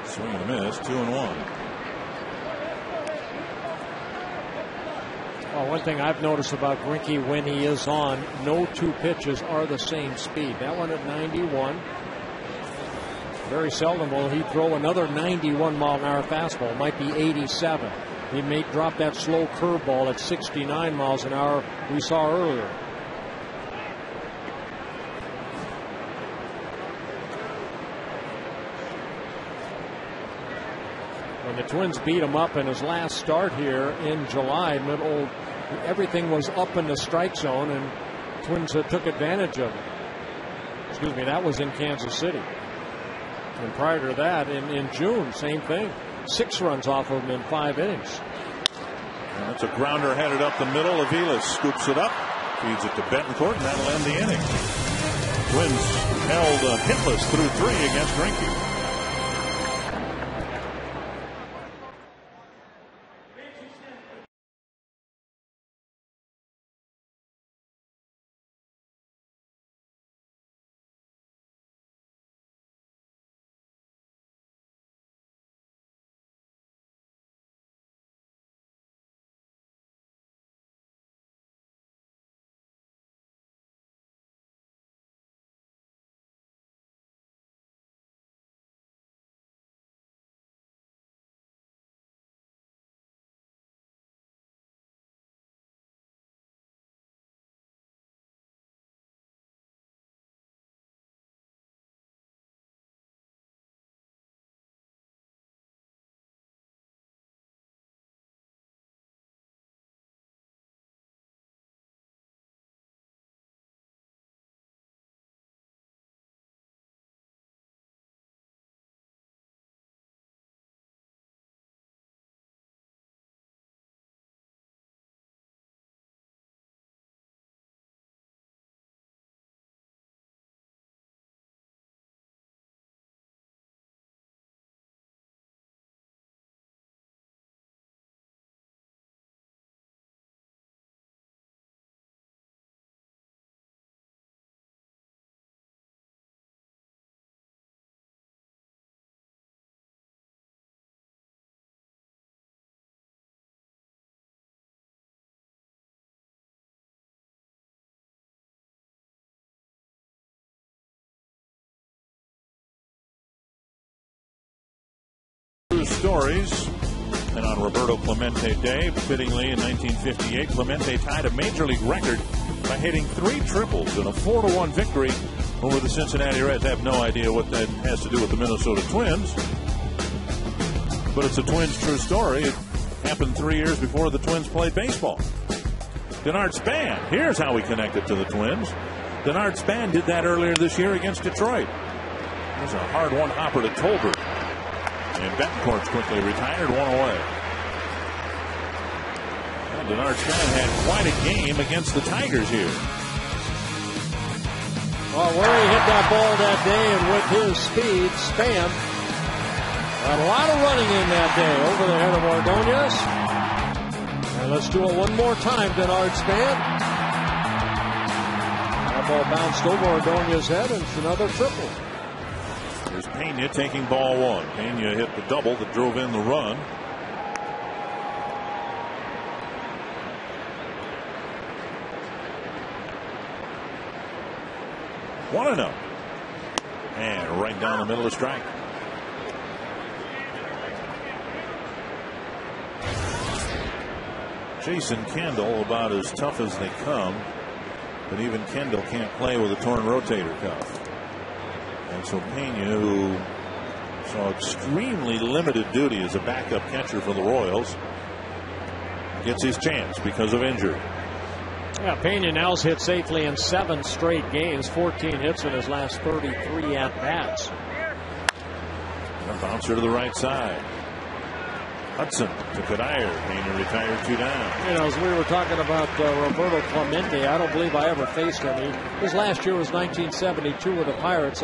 Swing and a miss, 2-1. Well, one thing I've noticed about Greinke when he is on, no two pitches are the same speed. That one at 91. Very seldom will he throw another 91-mile-an-hour fastball. It might be 87. He may drop that slow curveball at 69 miles an hour we saw earlier. When the Twins beat him up in his last start here in July, everything was up in the strike zone, and Twins took advantage of it. Excuse me, that was in Kansas City. And prior to that, in June, same thing. 6 runs off of him in 5 innings. And that's a grounder headed up the middle. Avila scoops it up, feeds it to Betancourt, and that'll end the inning. Twins held hitless through 3 against Greinke. Stories. And on Roberto Clemente Day, fittingly in 1958, Clemente tied a major league record by hitting 3 triples in a 4-1 victory over the Cincinnati Reds. I have no idea what that has to do with the Minnesota Twins, but it's a Twins true story. It happened 3 years before the Twins played baseball. Denard Span, here's how we connected to the Twins. Denard Span did that earlier this year against Detroit. It was a hard one-hopper to Tolbert. And Betancourt's quickly retired, 1 away. Well, Denard Span had quite a game against the Tigers here. Well, where he hit that ball that day, and with his speed, Span had a lot of running in that day over the head of Ordonez. And let's do it one more time, Denard Span. That ball bounced over Ordonez's head, and it's another triple. There's Pena taking ball 1. Pena hit the double that drove in the run. One and 0. And right down the middle of the strike. Jason Kendall about as tough as they come, but even Kendall can't play with a torn rotator cuff. And so Pena, who saw extremely limited duty as a backup catcher for the Royals, gets his chance because of injury. Yeah, Pena now's hit safely in 7 straight games, 14 hits in his last 33 at-bats. A bouncer to the right side. Hudson to Kadir. Maynard retired 2 down. You know, as we were talking about Roberto Clemente, I don't believe I ever faced him. His last year was 1972 with the Pirates.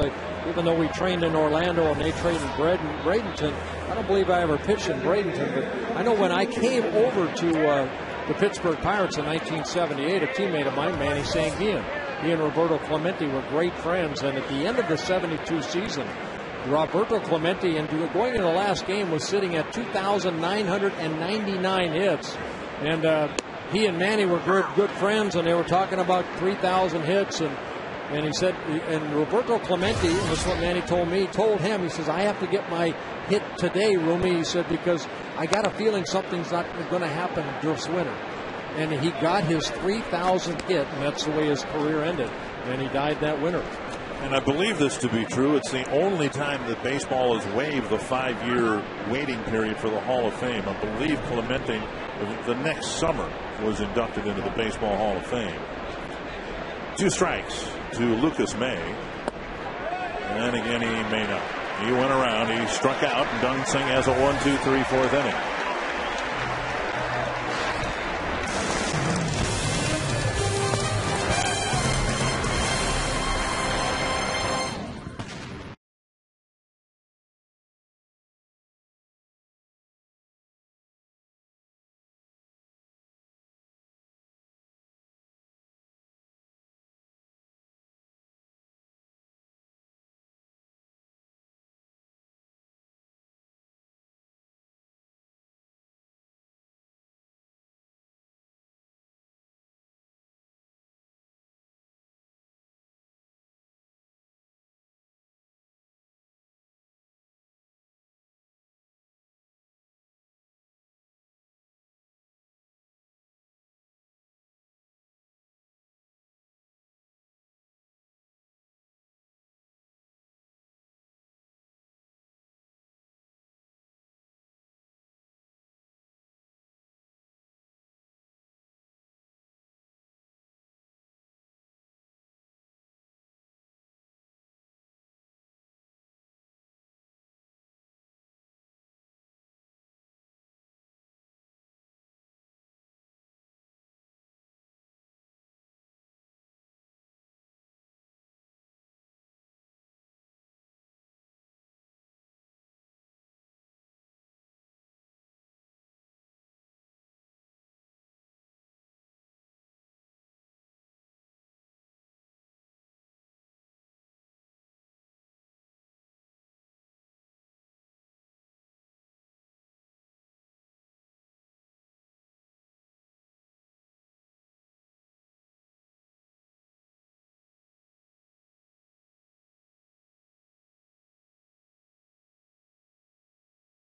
Even though we trained in Orlando and they trained in Bradenton, I don't believe I ever pitched in Bradenton. But I know when I came over to the Pittsburgh Pirates in 1978, a teammate of mine, Manny Sanguillen, he and Roberto Clemente were great friends. And at the end of the 72 season, Roberto Clemente, and going into the last game, was sitting at 2,999 hits. And he and Manny were good friends, and they were talking about 3,000 hits. And he said, and Roberto Clemente, and this is what Manny told me, told him, he says, I have to get my hit today, Rumi, he said, because I got a feeling something's not going to happen this winter. And he got his 3,000th hit, and that's the way his career ended. And he died that winter. And I believe this to be true. It's the only time that baseball has waived the 5-year waiting period for the Hall of Fame. I believe Clemente, the next summer, was inducted into the Baseball Hall of Fame. 2 strikes to Lucas May. And again, he may not. He went around. He struck out. And Dunsing has a 1, 2, 3, 4th inning.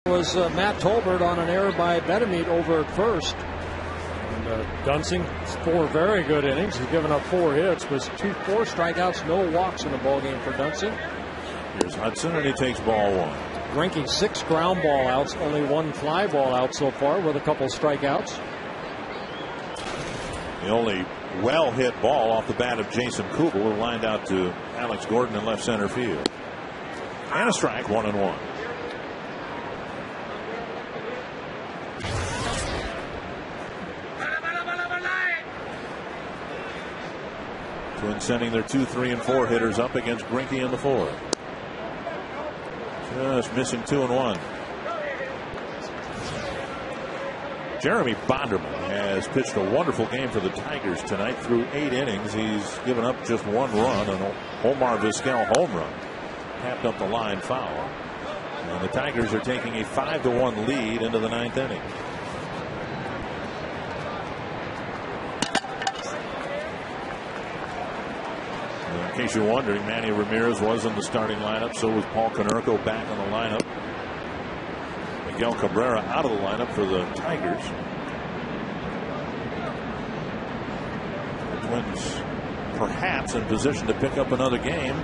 Was Matt Tolbert on an error by Bedemeat over at first. And Dunsing, 4 very good innings. He's given up 4 hits, but 4 strikeouts, no walks in the ballgame for Dunsing. Here's Hudson, and he takes ball 1. Greinke 6 ground ball outs, only 1 fly ball out so far with a couple strikeouts. The only well-hit ball off the bat of Jason Kubel, lined out to Alex Gordon in left center field. And a strike, 1-1. Twins sending their 2, 3, and 4 hitters up against Greinke in the 4th. Just missing 2 and 1. Jeremy Bonderman has pitched a wonderful game for the Tigers tonight. Through 8 innings, he's given up just 1 run, and Omar Vizquel home run. Tapped up the line foul. And the Tigers are taking a 5-1 lead into the 9th inning. In case you're wondering, Manny Ramirez was in the starting lineup. So was Paul Konerko back on the lineup. Miguel Cabrera out of the lineup for the Tigers. The Twins perhaps in position to pick up another game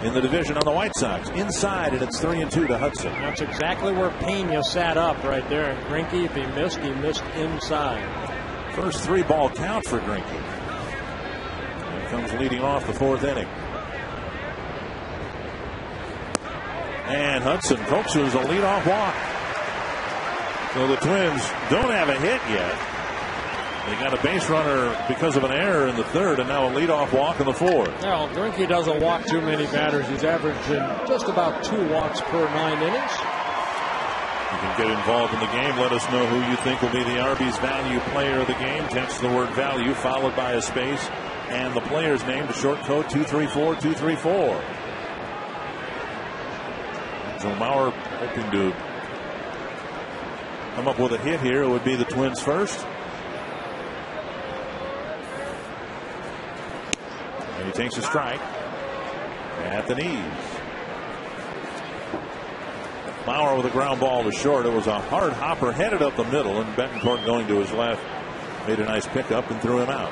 in the division on the White Sox. Inside, and it's 3-2 to Hudson. That's exactly where Pena sat up right there. And Greinke, if he missed inside. First 3-ball count for Greinke. Comes leading off the 4th inning. And Hudson coaxes a leadoff walk. So the Twins don't have a hit yet. They got a base runner because of an error in the third, and now a leadoff walk in the fourth. Well, Greinke doesn't walk too many batters. He's averaging just about 2 walks per 9 innings. You can get involved in the game. Let us know who you think will be the Arby's value player of the game. Text the word value followed by a space and the player's name to short code 234-234. So Mauer hoping to come up with a hit here. It would be the Twins' first. And he takes a strike at the knees. Mauer with a ground ball to short. It was a hard hopper headed up the middle, and Betancourt going to his left made a nice pickup and threw him out.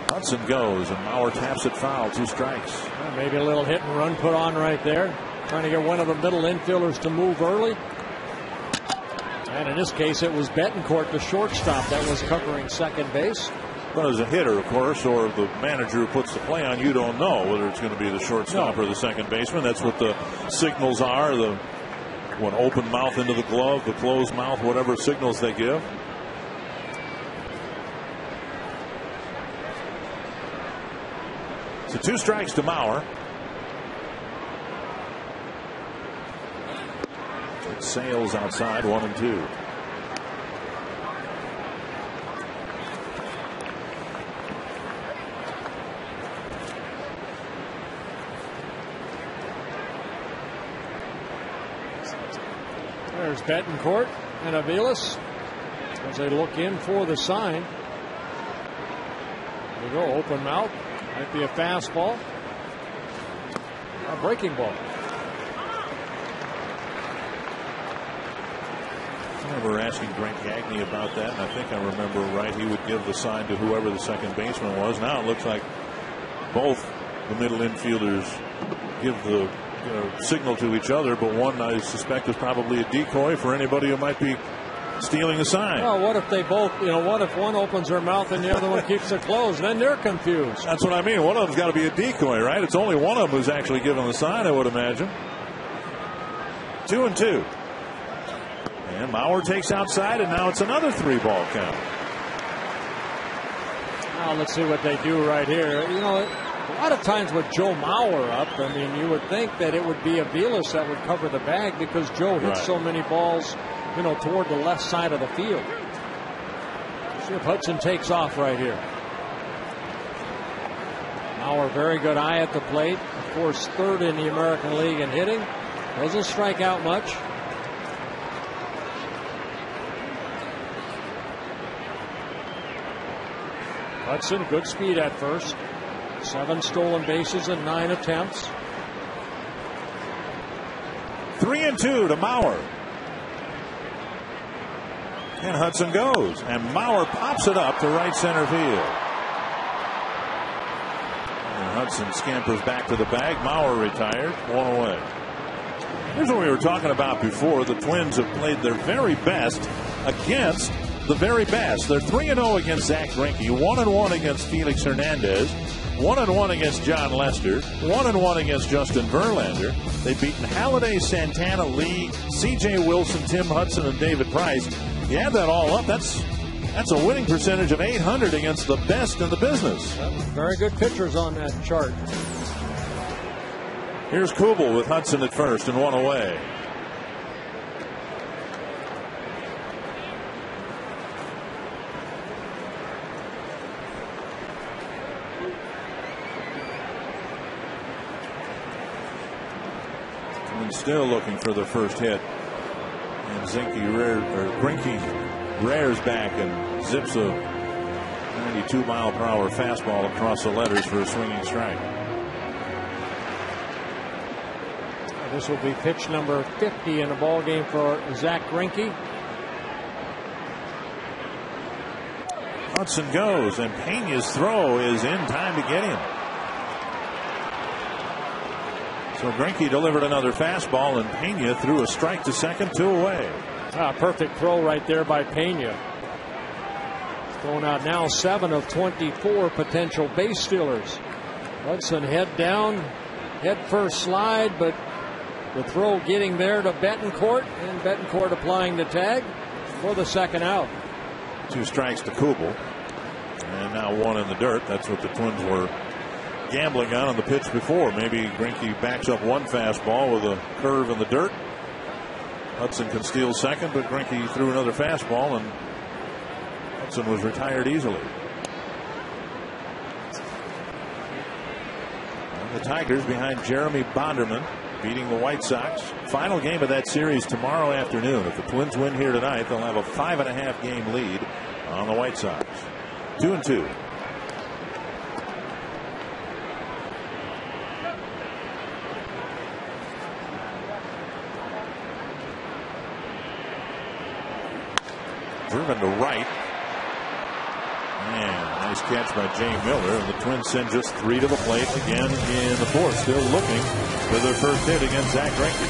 Hudson goes, and Mauer taps it foul. 2 strikes. Well, maybe a little hit and run put on right there. Trying to get one of the middle infielders to move early. And in this case, it was Betancourt, the shortstop, that was covering second base. But as a hitter, of course, or the manager who puts the play on, you don't know whether it's going to be the shortstop or the second baseman. That's what the signals are. The one open mouth into the glove, the closed mouth, whatever signals they give. So 2 strikes to Mauer. It sails outside, 1-2. There's Betancourt and Aviles as they look in for the sign. There we go, open mouth. Might be a fastball. A breaking ball. I remember asking Brent Gagne about that, and I think I remember right, he would give the sign to whoever the second baseman was. Now it looks like both the middle infielders give the signal to each other, but one I suspect is probably a decoy for anybody who might be stealing the sign. Well, what if they both, what if one opens their mouth and the other one keeps it closed? Then they're confused. That's what I mean. One of them's got to be a decoy, right? It's only one of them who's actually given the sign, I would imagine. 2-2. And Mauer takes outside, and now it's another 3-ball count. Now let's see what they do right here. A lot of times with Joe Mauer up, I mean, you would think that it would be Aviles that would cover the bag because Joe hits so many balls, toward the left side of the field. See if Hudson takes off right here. Mauer, very good eye at the plate. Of course, 3rd in the American League in hitting. Doesn't strike out much. Hudson, good speed at first. 7 stolen bases in 9 attempts. 3-2 to Mauer. And Hudson goes. And Mauer pops it up to right center field. And Hudson scampers back to the bag. Mauer retired. 1 away. Here's what we were talking about before. The Twins have played their very best against the very best. They're 3-0 against Zach Greinke. 1-1 against Felix Hernandez. 1-1 against John Lester. 1-1 against Justin Verlander. They've beaten Halladay, Santana, Lee, C.J. Wilson, Tim Hudson, and David Price. You add that all up, that's a winning percentage of .800 against the best in the business. Very good pitchers on that chart. Here's Kubel with Hudson at first and 1 away. Still looking for the first hit. And Greinke rears back and zips a 92-mile-per-hour fastball across the letters for a swinging strike. This will be pitch number 50 in the ball game for Zach Greinke. Hudson goes, and Pena's throw is in time to get him. So Greinke delivered another fastball, and Pena threw a strike to second, 2 away. Perfect throw right there by Pena. Thrown out now 7 of 24 potential base stealers. Hudson head down, head first slide, but the throw getting there to Betancourt, and Betancourt applying the tag for the second out. 2 strikes to Kubel, and now 1 in the dirt. That's what the Twins were gambling on the pitch before. Maybe Greinke backs up 1 fastball with a curve in the dirt. Hudson can steal second, but Greinke threw another fastball, and Hudson was retired easily. And the Tigers behind Jeremy Bonderman, beating the White Sox. Final game of that series tomorrow afternoon. If the Twins win here tonight, they'll have a 5.5 game lead on the White Sox. 2-2. Driven to right. And nice catch by Jay Miller. And the Twins send just 3 to the plate again in the 4th. Still looking for their first hit against Zach Greinke.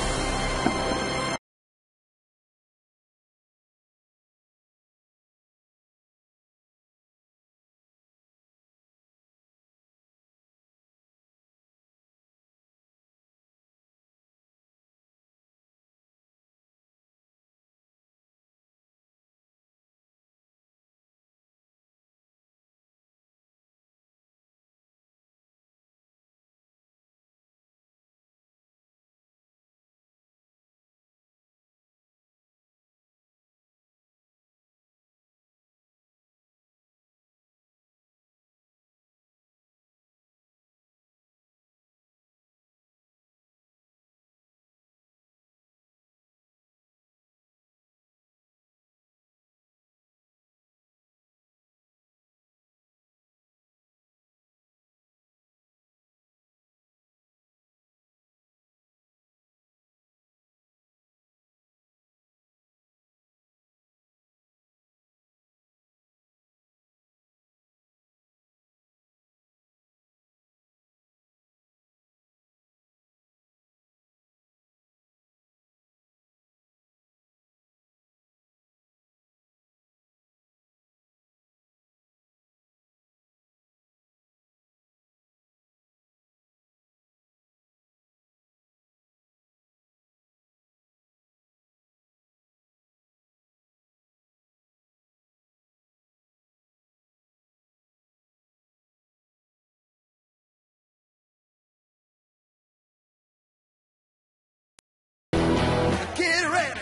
Get ready.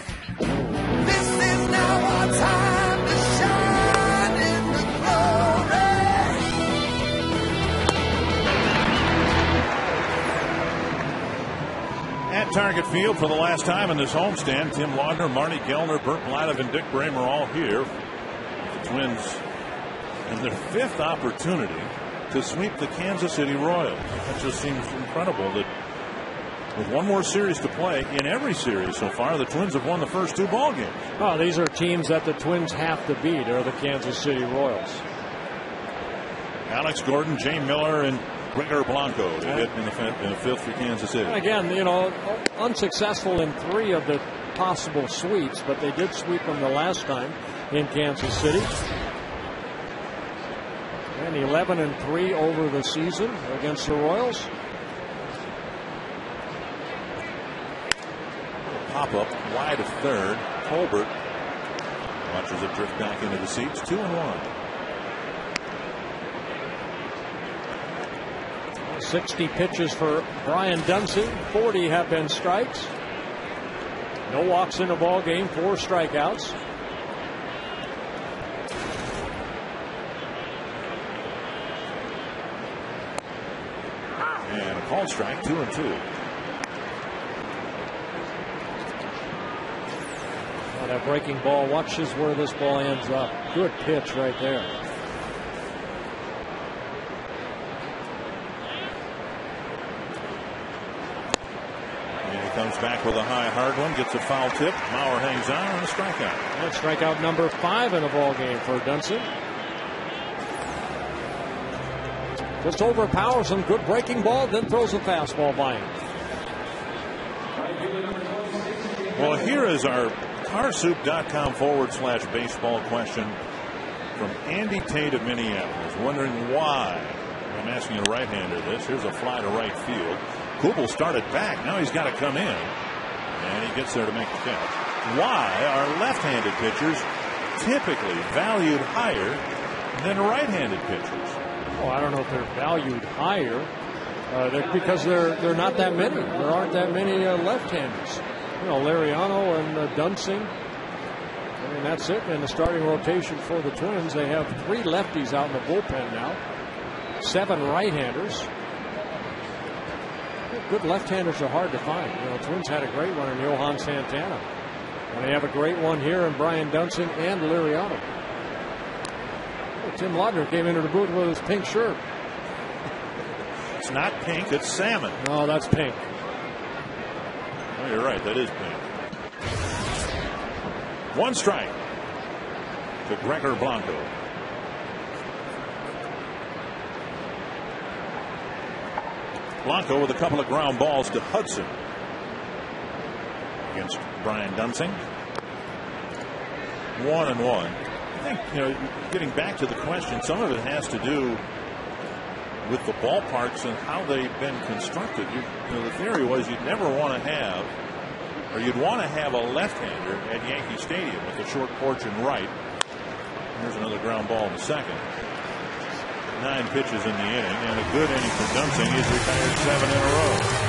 This is now our time to shine in the glory. At Target Field for the last time in this homestand, Tim Laudner, Marty Gellner, Bert Blatov, and Dick Bramer all here. The Twins in their 5th opportunity to sweep the Kansas City Royals. That just seems incredible that with 1 more series to play, in every series so far, the Twins have won the first 2 ball games. Oh, these are teams that the Twins have to beat, are the Kansas City Royals. Alex Gordon, Jay Miller, and Gregor Blanco to hit in the 5th for Kansas City. Again, you know, unsuccessful in 3 of the possible sweeps, but they did sweep them the last time in Kansas City. And 11-3 over the season against the Royals. Pop up wide of third. Colbert watches it drift back into the seats. 2-1. 60 pitches for Brian Dunsey. 40 have been strikes. No walks in the ball game. 4 strikeouts. And a called strike. 2-2. That breaking ball, watches where this ball ends up. Good pitch right there. And he comes back with a high, hard one, gets a foul tip. Mauer hangs on, and a strikeout. And strikeout number 5 in the ball game for Dunsey. Just overpowers him. Good breaking ball, then throws a fastball by him. Well, here is our carsoup.com/baseball question from Andy Tate of Minneapolis, wondering why. I'm asking a right-hander this. Here's a fly to right field. Kubel started back. Now he's got to come in. And he gets there to make the catch. Why are left-handed pitchers typically valued higher than right-handed pitchers? Oh, I don't know if they're valued higher. Because they're not that many. There aren't that many left-handers. You know, Liriano and Dunsing. I mean, that's it in the starting rotation for the Twins. They have 3 lefties out in the bullpen now. 7 right-handers. Good left-handers are hard to find. You know, Twins had a great one in Johan Santana. And they have a great one here in Brian Dunsing and Liriano. Oh, Tim Laudner came into the booth with his pink shirt. It's not pink, it's salmon. No, that's pink. Oh, you're right, that is pink. 1 strike to Gregor Blanco. Blanco with a couple of ground balls to Hudson against Brian Dunsing. 1-1. I think, you know, getting back to the question, some of it has to do with the ballparks and how they've been constructed. You know, the theory was you'd never want to have, or you'd want to have a left-hander at Yankee Stadium with a short porch and right. Here's another ground ball in the second. 9 pitches in the inning, and a good inning for Dunsing. He's retired 7 in a row.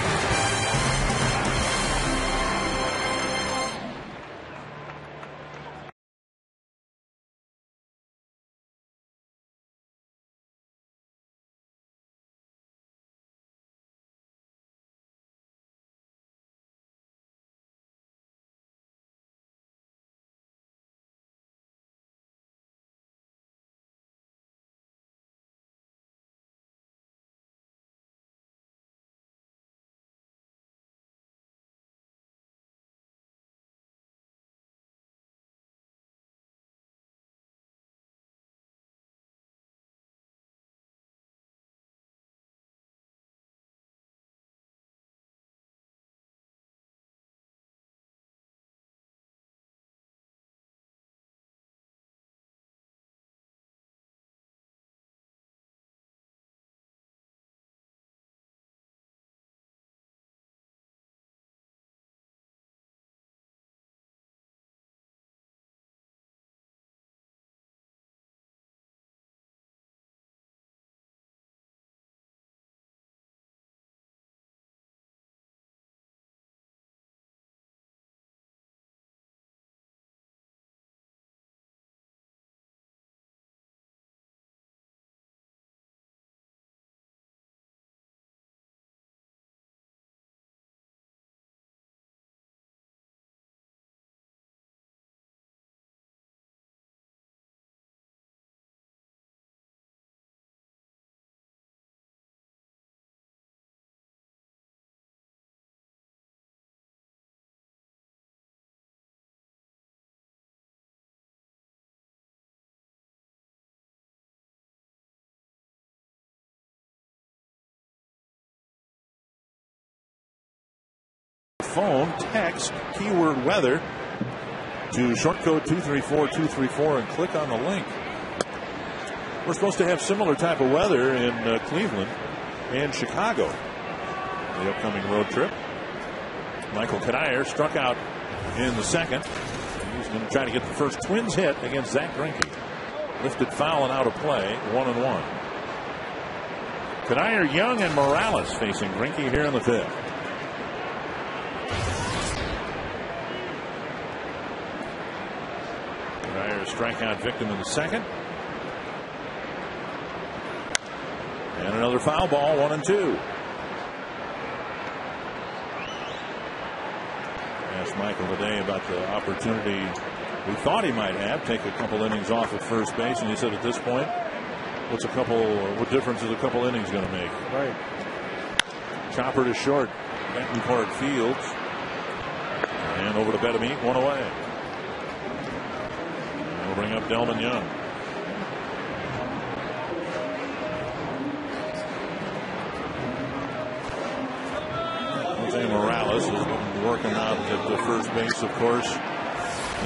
Phone, text, keyword weather to short code 234-234 and click on the link. We're supposed to have similar type of weather in Cleveland and Chicago. The upcoming road trip. Michael Kadire struck out in the second. He's going to try to get the first Twins hit against Zach Greinke. Lifted foul and out of play, 1-1. Kadire, Young, and Morales facing Greinke here in the 5th. Strikeout victim in the second. And another foul ball, 1-2. Asked Michael today about the opportunity we thought he might have, take a couple innings off at first base, and he said at this point, what difference is a couple innings going to make? Right. Chopper to short, Betancourt Fields, and over to Betamete, 1 away. We'll bring up Delman Young. Jose Morales has been working out at the first base, of course.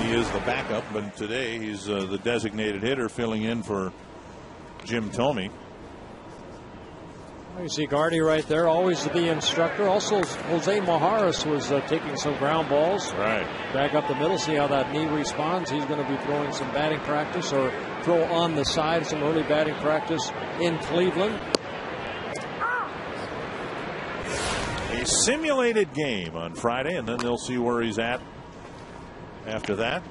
He is the backup, but today he's the designated hitter, filling in for Jim Thome. You see Gardy right there, always the instructor. Also, Jose Majares was taking some ground balls. Right. Back up the middle, see how that knee responds. He's going to be throwing some batting practice or throw on the side, some early batting practice in Cleveland. A simulated game on Friday, and then they'll see where he's at after that.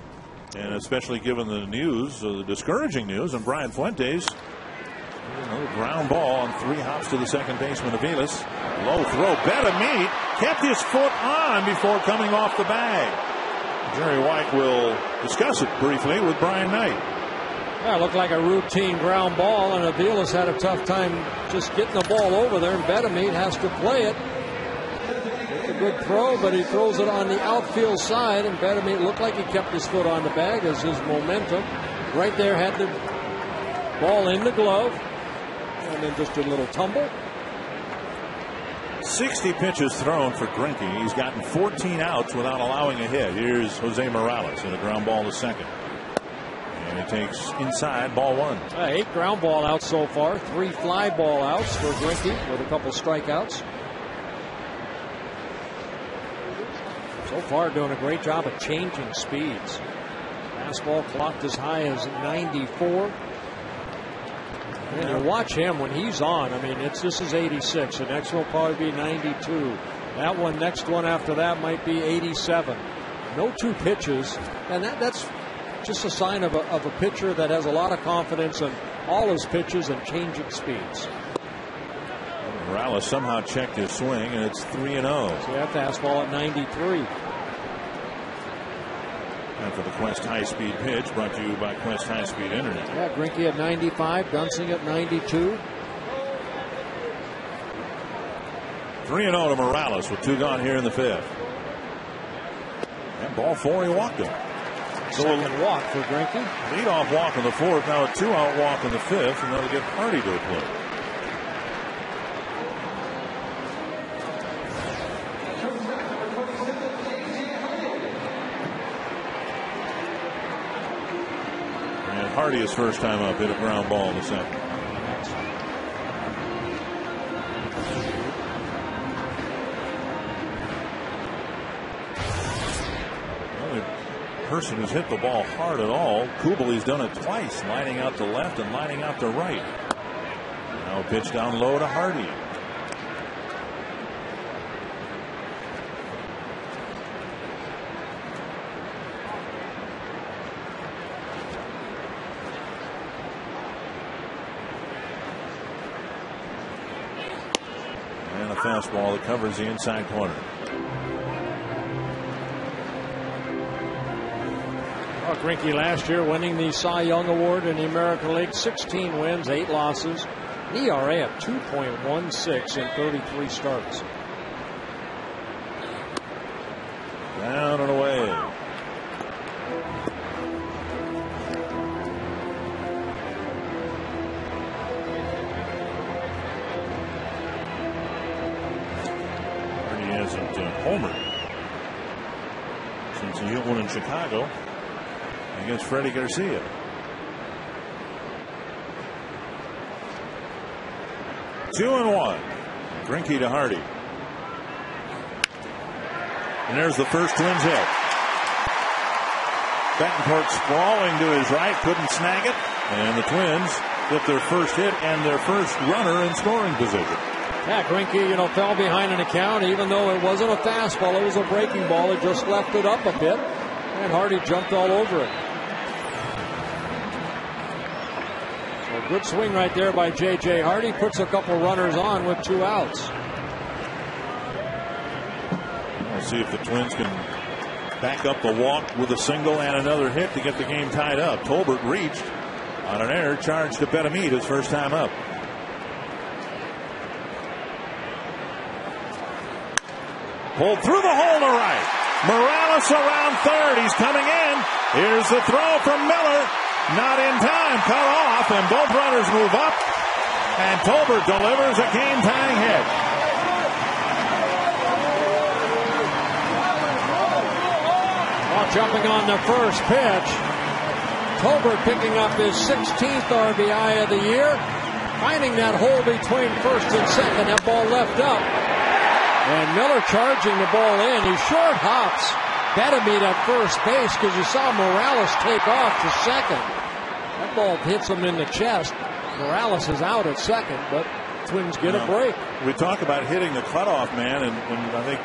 And especially given the news, the discouraging news, and Brian Fuentes. Ground ball on 3 hops to the second baseman, Aviles. Low throw. Betamit kept his foot on before coming off the bag. Jerry White will discuss it briefly with Brian Knight. Yeah, it looked like a routine ground ball, and Aviles had a tough time just getting the ball over there, and Betamit has to play it. It's a good throw, but he throws it on the outfield side, and Betamit looked like he kept his foot on the bag as his momentum right there had the ball in the glove. And then just a little tumble. 60 pitches thrown for Greinke. He's gotten 14 outs without allowing a hit. Here's Jose Morales in a ground ball to second. And he takes inside, ball 1. 8 ground ball outs so far. 3 fly ball outs for Greinke with a couple strikeouts. So far doing a great job of changing speeds. Fastball clocked as high as 94. And you watch him when he's on. I mean, this is 86. The next one will probably be 92. That one, next one after that might be 87. No 2 pitches, and that's just a sign of a pitcher that has a lot of confidence in all his pitches and changing speeds. Morales somehow checked his swing, and it's 3-0. So that fastball at 93. After the Quest high-speed pitch, brought to you by Quest high-speed internet. Yeah, Greinke at 95, Dunsing at 92. 3-0 to Morales with 2 gone here in the 5th. And ball 4, he walked him. So a walk for Greinke. Leadoff walk in the 4th, now a 2-out walk in the 5th, and that'll get Hardy to the plate. Hardy, his first time up, hit a ground ball in the 2nd. The only person who's hit the ball hard at all, Kubley's done it twice, lining out to left and lining out to right. Now a pitch down low to Hardy. Fastball that covers the inside corner. Well, Greinke last year winning the Cy Young Award in the American League. 16 wins, 8 losses. ERA at 2.16 in 33 starts. Down and away. Homer since he hit one in Chicago against Freddie Garcia. Two and one. Greinke to Hardy. And there's the first Twins hit. Betancourt sprawling to his right, couldn't snag it, and the Twins get their first hit and their first runner in scoring position. Yeah, Greinke, fell behind in the count, even though it wasn't a fastball, it was a breaking ball. It just left it up a bit, and Hardy jumped all over it. So good swing right there by J.J. Hardy. Puts a couple runners on with 2 outs. We'll see if the Twins can back up the walk with a single and another hit to get the game tied up. Tolbert reached on an error, charged to Betamit his first time up. Pulled through the hole to right. Morales around third. He's coming in. Here's the throw from Miller. Not in time. Cut off, and both runners move up. And Tolbert delivers a game-tying hit. Oh, Now jumping on the first pitch. Tolbert picking up his 16th RBI of the year. Finding that hole between first and second. That ball left up. And Miller charging the ball in. He short hops Betamit at first base because you saw Morales take off to second. That ball hits him in the chest. Morales is out at second, but Twins get a break. We talk about hitting the cutoff man, and I think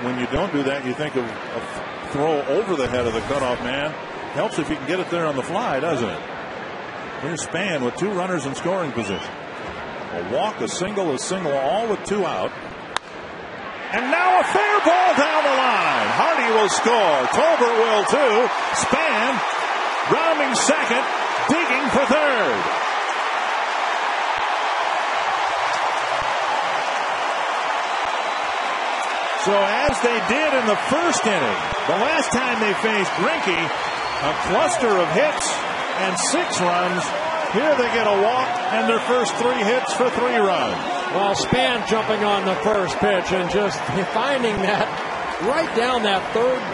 when you don't do that, you think of a throw over the head of the cutoff man. Helps if you can get it there on the fly, doesn't it? Here's Span with 2 runners in scoring position. A walk, a single, all with 2 out. And now a fair ball down the line. Hardy will score. Tolbert will too. Span rounding second, digging for third. So as they did in the first inning, the last time they faced Greinke, a cluster of hits and 6 runs. Here they get a walk and their first 3 hits for 3 runs. Well, Span jumping on the first pitch and just finding that right down that first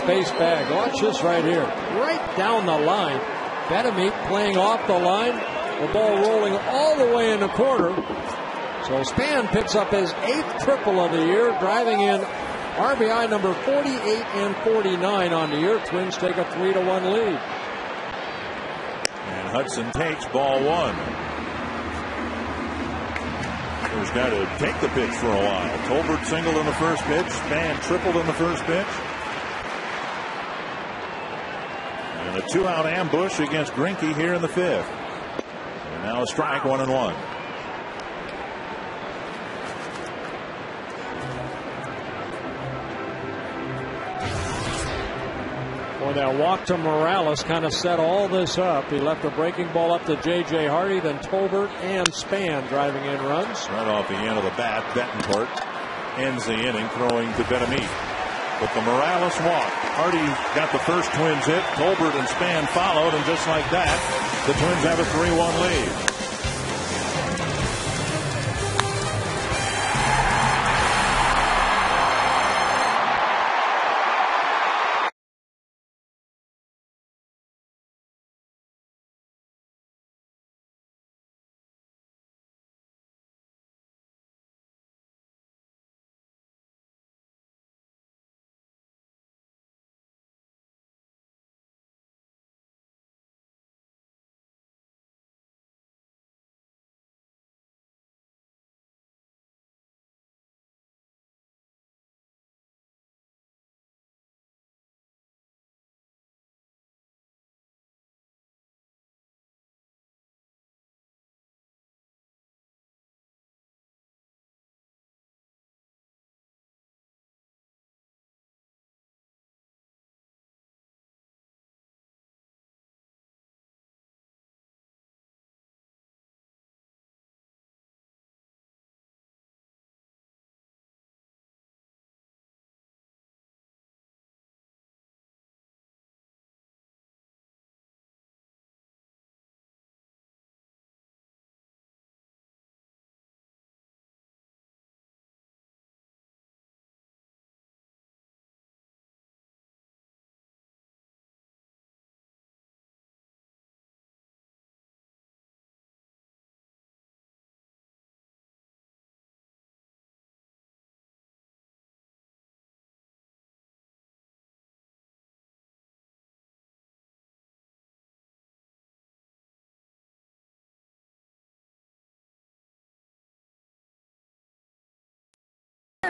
base bag. Watch this right here. Right down the line. Betamit playing off the line. The ball rolling all the way in the corner. So Span picks up his 8th triple of the year, driving in RBI number 48 and 49 on the year. Twins take a 3-1 lead. And Hudson takes ball 1. He's got to take the pitch for a while. Tolbert singled in the first pitch. Span tripled in the first pitch. And a 2-out ambush against Greinke here in the 5th. And now a strike, 1-1. Well, that walk to Morales kind of set all this up. He left a breaking ball up to J.J. Hardy, then Tolbert and Span driving in runs. Right off the end of the bat, Bettencourt ends the inning throwing to Betamit. But the Morales walk, Hardy got the first Twins hit. Tolbert and Span followed, and just like that, the Twins have a 3-1 lead.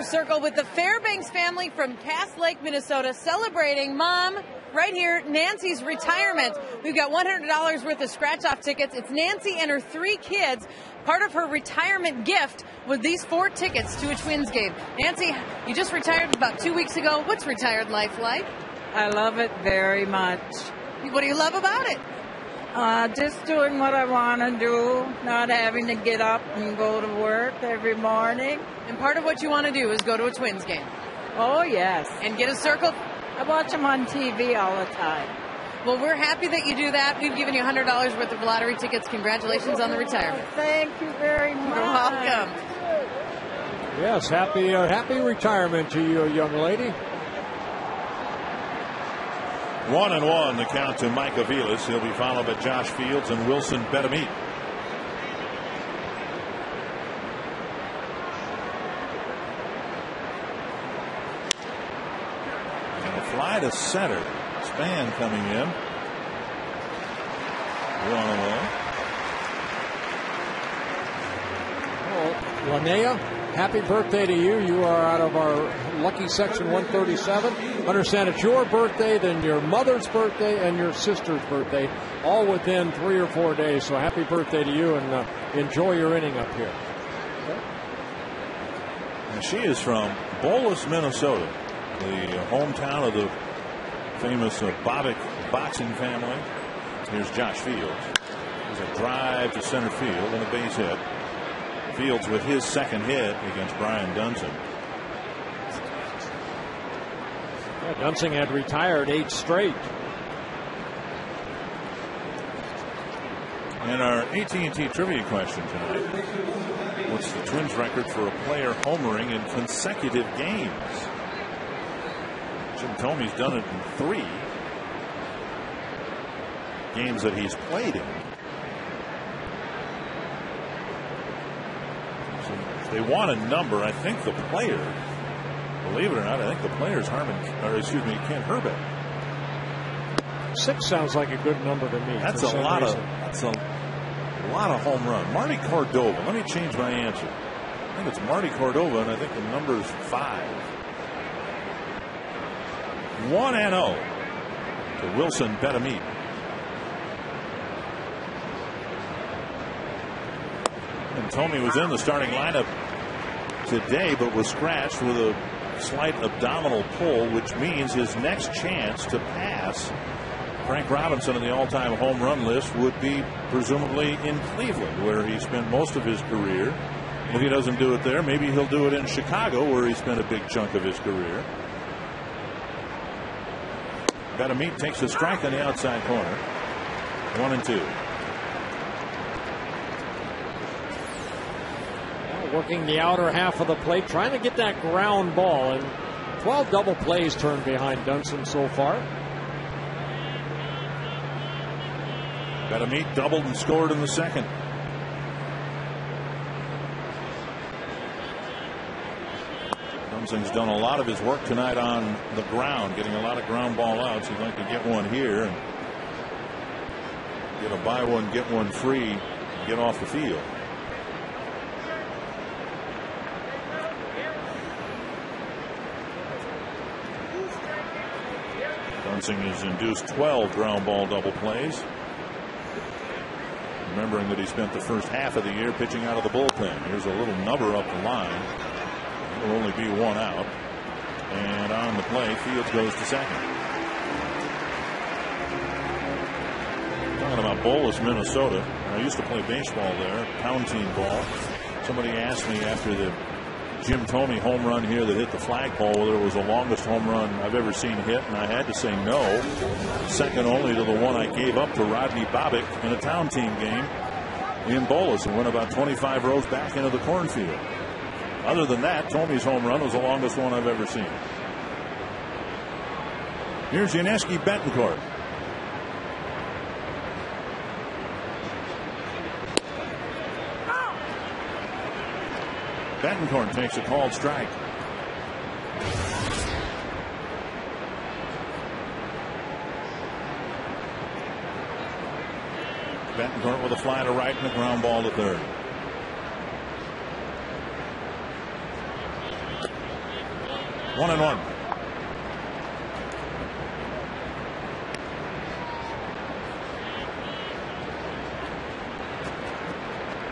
Circle with the Fairbanks family from Cass Lake, Minnesota, celebrating Mom right here, Nancy's retirement. We've got $100 worth of scratch-off tickets. It's Nancy and her 3 kids. Part of her retirement gift was these 4 tickets to a Twins game. Nancy, you just retired about 2 weeks ago. What's retired life like? I love it very much. What do you love about it? Just doing what I want to do, not having to get up and go to work every morning. And part of what you want to do is go to a Twins game. Oh, yes. And get a circle. I watch them on TV all the time. Well, we're happy that you do that. We've given you $100 worth of lottery tickets. Congratulations on the retirement. Thank you very much. You're welcome. Yes, happy retirement to you, young lady. 1-1 the count to Mike Aviles. He'll be followed by Josh Fields and Wilson Betamit. And a fly to center. Span coming in. 1-0. Well, Linnea, happy birthday to you. You are out of our lucky section 137. Understand it's your birthday, then your mother's birthday, and your sister's birthday, all within 3 or 4 days. So happy birthday to you, and enjoy your inning up here. And she is from Bolus, Minnesota, the hometown of the famous Bobick boxing family. Here's Josh Fields. There's a drive to center field and a base hit. Fields with his second hit against Brian Dunsing. Yeah, Dunsing had retired 8 straight. And our AT&T trivia question tonight: what's the Twins record for a player homering in consecutive games? Jim Thome's done it in 3 games that he's played in. So they want a number. I think the player, believe it or not, I think the player is Kent Herbeck. 6 sounds like a good number to me. That's a lot of home run. Marty Cordova. Let me change my answer. I think it's Marty Cordova, and I think the number is 5. 1-0 to Wilson Betamit. And Thome was in the starting lineup today, but was scratched with a slight abdominal pull, which means his next chance to pass Frank Robinson on the all-time home run list would be presumably in Cleveland, where he spent most of his career. If he doesn't do it there, maybe he'll do it in Chicago, where he spent a big chunk of his career. Betamit takes a strike on the outside corner. 1-2. Working the outer half of the plate, trying to get that ground ball, and 12 double plays turned behind Dunston so far. Betamit doubled and scored in the second. Dunston's done a lot of his work tonight on the ground, getting a lot of ground ball outs. He'd like to get one here and get a buy one, get one free, get off the field. Dunston has induced 12 ground ball double plays. Remembering that he spent the first half of the year pitching out of the bullpen. Here's a little nubber up the line. It'll only be 1 out. And on the play, Fields goes to second. Talking about Bolus, Minnesota. I used to play baseball there, town team ball. Somebody asked me after the Jim Thome home run here that hit the flagpole whether it was the longest home run I've ever seen hit, and I had to say no. Second only to the one I gave up to Rodney Bobick in a town team game in Bolus, and went about 25 rows back into the cornfield. Other than that, Thome's home run was the longest one I've ever seen. Here's Yuniesky Betancourt. Betancourt takes a called strike. Betancourt with a fly to right and a ground ball to third. One and one.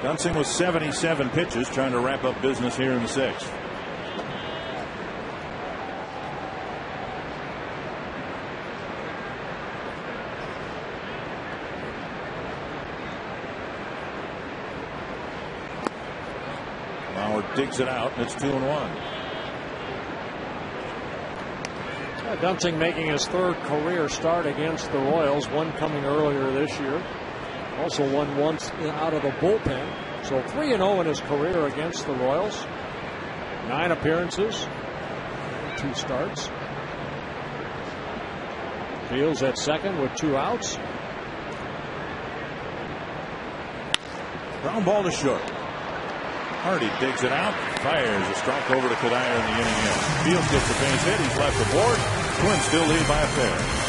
Dunsing with 77 pitches, trying to wrap up business here in the 6th. Lauer digs it out, and it's 2-1. Dunsing making his 3rd career start against the Royals, one coming earlier this year. Also won once out of the bullpen. So 3-0 in his career against the Royals. 9 appearances, 2 starts. Fields at second with 2 outs. Ground ball to short. Hardy digs it out, fires a strike over to Kadire in the inning end. Fields gets a base hit. He's left the board. Twins still lead by a pair.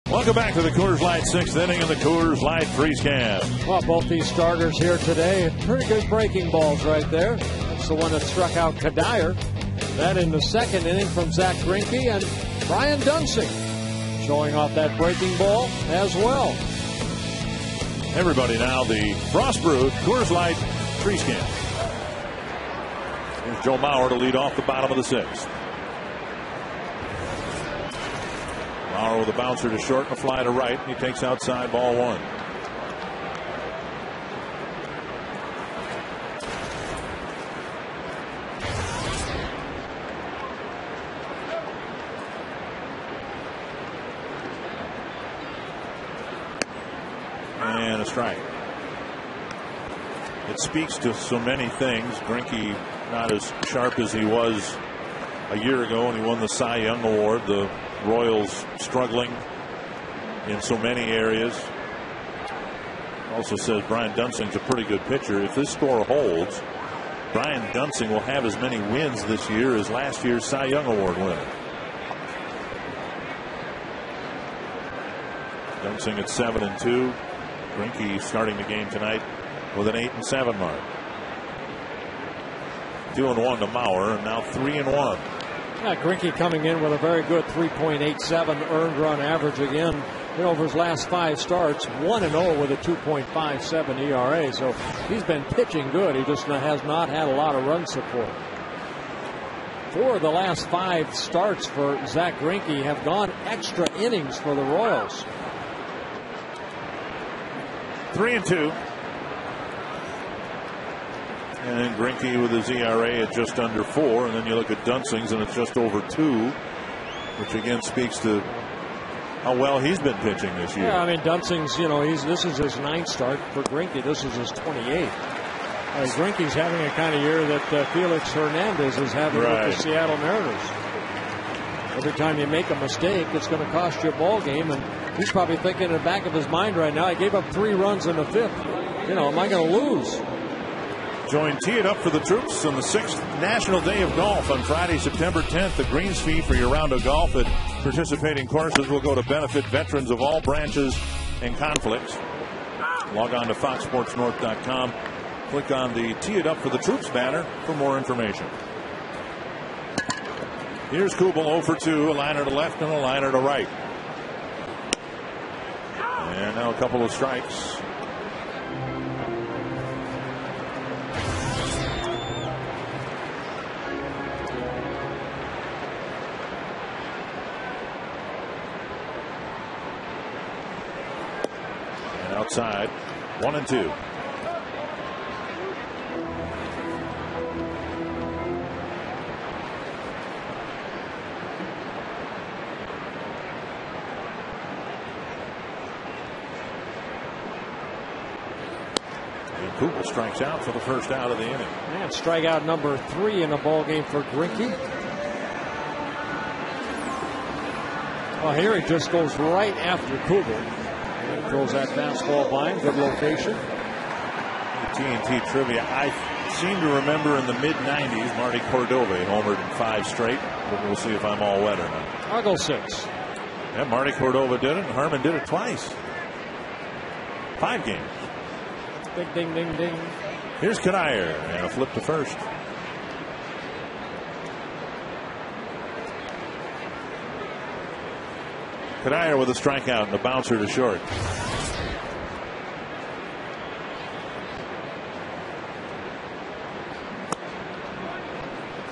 Welcome back to the Coors Light 6th inning of the Coors Light Freeze Can. Well, both these starters here today, pretty good breaking balls right there. That's the one that struck out Kadire. That in the second inning from Zach Greinke and Brian Dunsing showing off that breaking ball as well. Everybody now, the Frost Brewed Coors Light Freeze Can. Here's Joe Mauer to lead off the bottom of the 6th. Mauer with a bouncer to short and a fly to right. He takes outside, ball 1. And a strike. It speaks to so many things. Greinke not as sharp as he was a year ago when he won the Cy Young Award. The Royals struggling in so many areas. Also says Brian Dunsing's a pretty good pitcher. If this score holds, Brian Dunsing will have as many wins this year as last year's Cy Young Award winner. Dunsing at 7-2. Greinke starting the game tonight with an 8-7 mark. 2-1 to Mauer, and now 3-1. Yeah, Greinke coming in with a very good 3.87 earned run average again. Over his last 5 starts, 1-0 with a 2.57 ERA. So he's been pitching good. He just has not had a lot of run support. 4 of the last 5 starts for Zach Greinke have gone extra innings for the Royals. 3-2. And then Greinke with his ERA at just under 4. And then you look at Dunsing's and it's just over 2, which again speaks to how well he's been pitching this year. Yeah, I mean, Dunsing's, this is his 9th start. For Greinke, this is his 28th. Greinke's having a kind of year that Felix Hernandez is having with the Seattle Mariners. Every time you make a mistake, it's going to cost you a ball game. And he's probably thinking in the back of his mind right now, I gave up 3 runs in the 5th. Am I going to lose? Join Tee It Up for the Troops on the 6th National Day of Golf on Friday, September 10th. The greens fee for your round of golf at participating courses will go to benefit veterans of all branches and conflicts. Log on to foxsportsnorth.com. Click on the Tee It Up for the Troops banner for more information. Here's Kubel 0 for 2, a liner to left and a liner to right. And now a couple of strikes. outside. 1-2. Kugel strikes out for the first out of the inning. And strikeout number 3 in the ball game for Greinke. Well, here he just goes right after Kugel. And throws that fastball by him. Good location. TNT trivia. I seem to remember in the mid-90s, Marty Cordova homered in 5 straight. But we'll see if I'm all wet or not. I'll go 6. Yeah, Marty Cordova did it, and Harmon did it twice. 5 games. Ding, ding, ding, ding. Here's Kadair, and a flip to first. Kadair with a strikeout and a bouncer to short.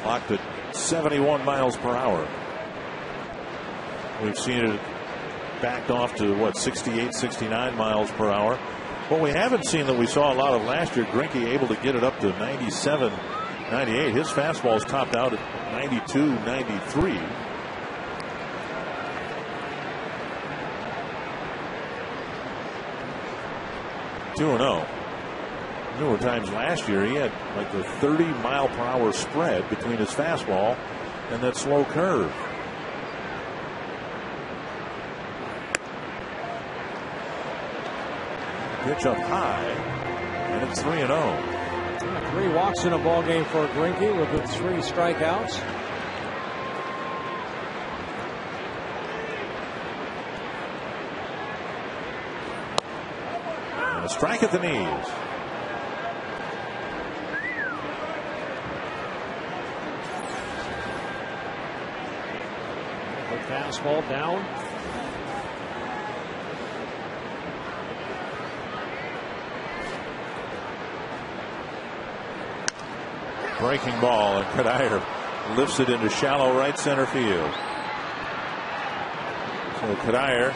Clocked at 71 miles per hour. We've seen it backed off to what, 68, 69 miles per hour. What we haven't seen that we saw a lot of last year, Greinke able to get it up to 97, 98. His fastball is topped out at 92, 93. (2-0). There were times last year he had like a 30-mile-per-hour spread between his fastball and that slow curve. Pitch up high, and it's 3-0. 3 walks in a ball game for Greinke with the 3 strikeouts. And a strike at the knees. The fastball down. Breaking ball, and Kadair lifts it into shallow right center field. So Kadair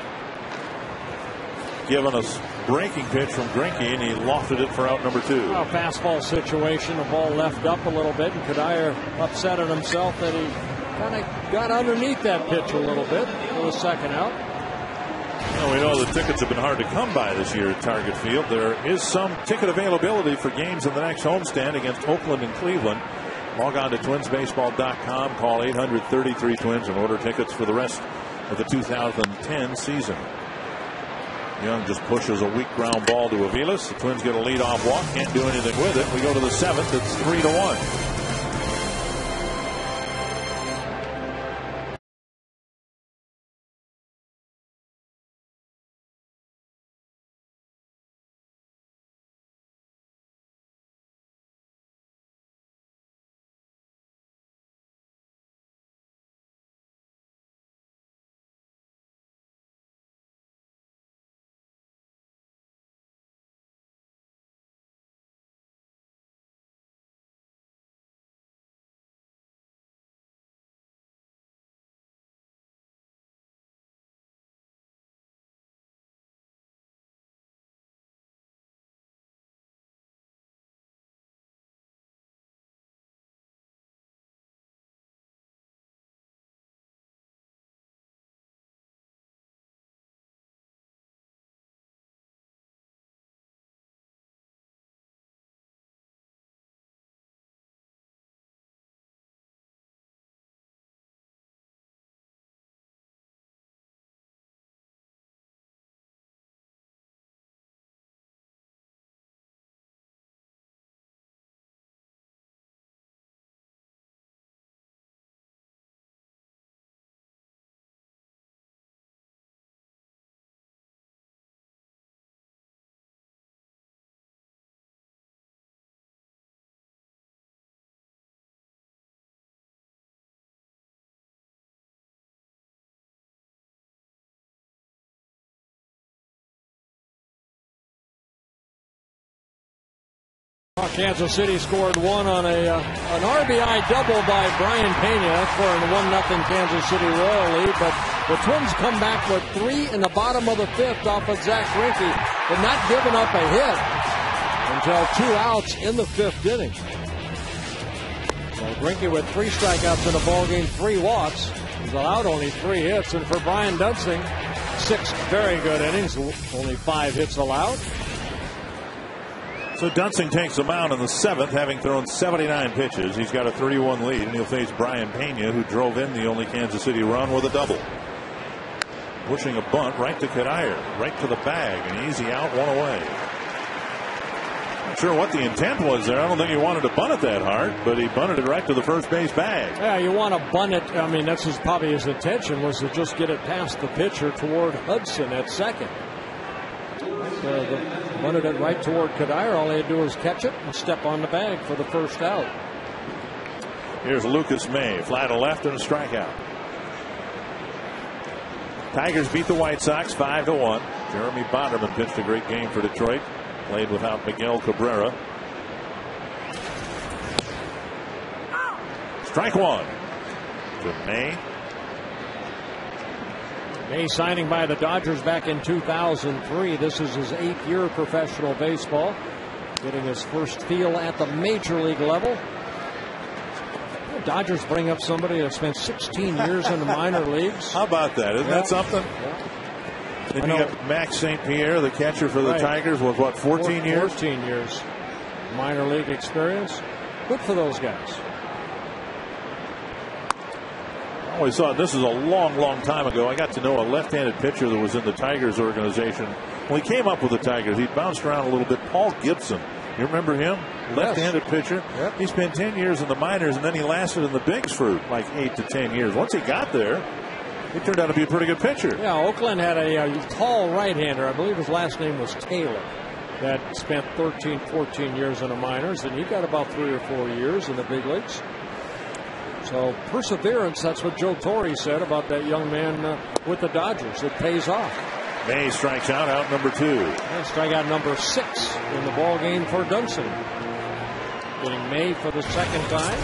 given us breaking pitch from Greinke, and he lofted it for out number 2. A fastball situation. The ball left up a little bit, and Kadair upset at himself that he kind of got underneath that pitch a little bit for the second out. Well, we know the tickets have been hard to come by this year at Target Field. There is some ticket availability for games in the next homestand against Oakland and Cleveland. Log on to twinsbaseball.com, call 833-TWINS, and order tickets for the rest of the 2010 season. Young just pushes a weak ground ball to Aviles. The Twins get a leadoff walk, can't do anything with it. We go to the 7th. It's 3-1. Kansas City scored 1 on an RBI double by Brian Pena for a 1-0 Kansas City Royal lead, but The Twins come back with 3 in the bottom of the 5th off of Zach Greinke, but not giving up a hit until 2 outs in the 5th inning. So Greinke with 3 strikeouts in the ballgame, 3 walks. He's allowed only 3 hits, and for Brian Dunsing, 6 very good innings, only 5 hits allowed. So Dunsing takes the mound in the 7th, having thrown 79 pitches. He's got a 3-1 lead, and he'll face Brian Pena, who drove in the only Kansas City run with a double. Pushing a bunt right to Kadire, right to the bag, an easy out, 1 away. Not sure what the intent was there. I don't think he wanted to bunt it that hard, but he bunted it right to the first base bag. Yeah, you want to bunt it. I mean, that's probably his intention, was to just get it past the pitcher toward Hudson at second. Bunted it right toward Kadire. All he had to do was catch it and step on the bag for the first out. Here's Lucas May, fly to left and a strikeout. Tigers beat the White Sox 5-1. Jeremy Bonderman pitched a great game for Detroit. Played without Miguel Cabrera. Strike 1 to May. May signing by the Dodgers back in 2003. This is his 8th year of professional baseball. Getting his first feel at the major league level. The Dodgers bring up somebody that spent 16 years in the minor leagues. How about that? Isn't that something? Yeah. Then you got Max St. Pierre, the catcher for the Tigers, with what, 14 years? 14 years. Minor league experience. Good for those guys. I always thought this is a long time ago. I got to know a left-handed pitcher that was in the Tigers organization. When he came up with the Tigers, he bounced around a little bit. Paul Gibson. You remember him? Left-handed pitcher. Yep. He spent 10 years in the minors, and then he lasted in the bigs for like 8 to 10 years. Once he got there, he turned out to be a pretty good pitcher. Yeah, Oakland had a tall right-hander. I believe his last name was Taylor. That spent 13, 14 years in the minors, and he got about 3 or 4 years in the big leagues. So perseverance, that's what Joe Torre said about that young man with the Dodgers. It pays off. May strikes out number 2. And strikeout number 6 in the ball game for Dunsing. Getting May for the 2nd time.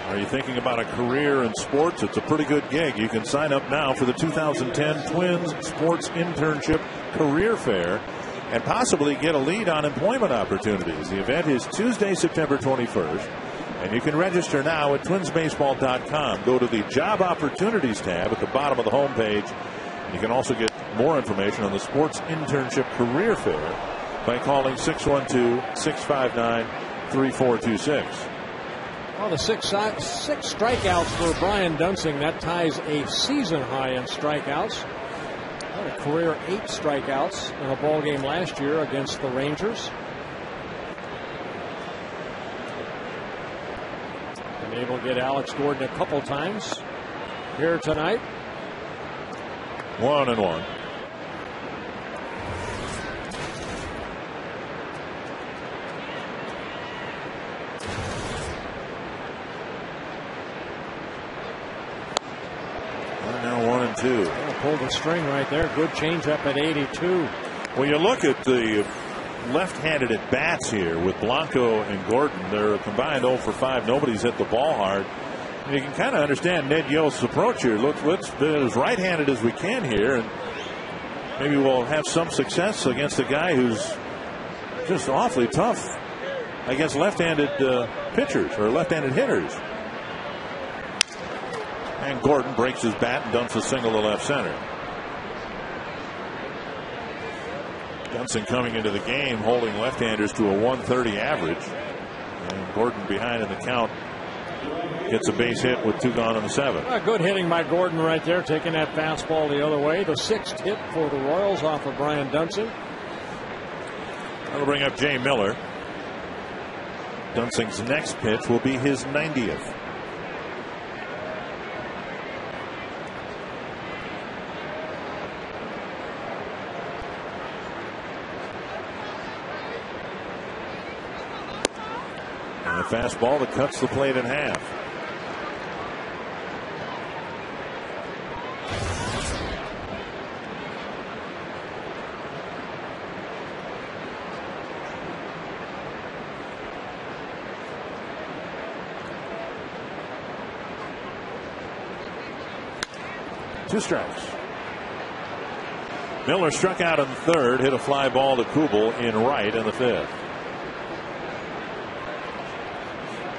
Are you thinking about a career in sports? It's a pretty good gig. You can sign up now for the 2010 Twins Sports Internship Career Fair and possibly get a lead on employment opportunities. The event is Tuesday, September 21st. And you can register now at twinsbaseball.com. Go to the Job Opportunities tab at the bottom of the homepage. You can also get more information on the Sports Internship Career Fair by calling 612-659-3426. Well, the six strikeouts for Brian Dunsing. That ties a season high in strikeouts. Had a career 8 strikeouts in a ball game last year against the Rangers. Been able to get Alex Gordon a couple times here tonight. 1-1. Now 1-2. Pulled the string right there. Good changeup at 82. Well, you look at the left-handed at bats here with Blanco and Gordon. They're combined 0 for 5. Nobody's hit the ball hard. And you can kind of understand Ned Yost's approach here. Let's be as right-handed as we can here, and maybe we'll have some success against a guy who's just awfully tough against left-handed pitchers or left-handed hitters. And Gordon breaks his bat and dumps a single to left center. Dunsing coming into the game holding left-handers to a 130 average. And Gordon behind in the count gets a base hit with 2 gone in the 7th. Good hitting by Gordon right there, taking that fastball the other way. The 6th hit for the Royals off of Brian Dunsing. That'll bring up Jay Miller. Dunsing's next pitch will be his 90th. And a fastball that cuts the plate in half. 2 strikes. Miller struck out in the 3rd, hit a fly ball to Kubel in right in the 5th.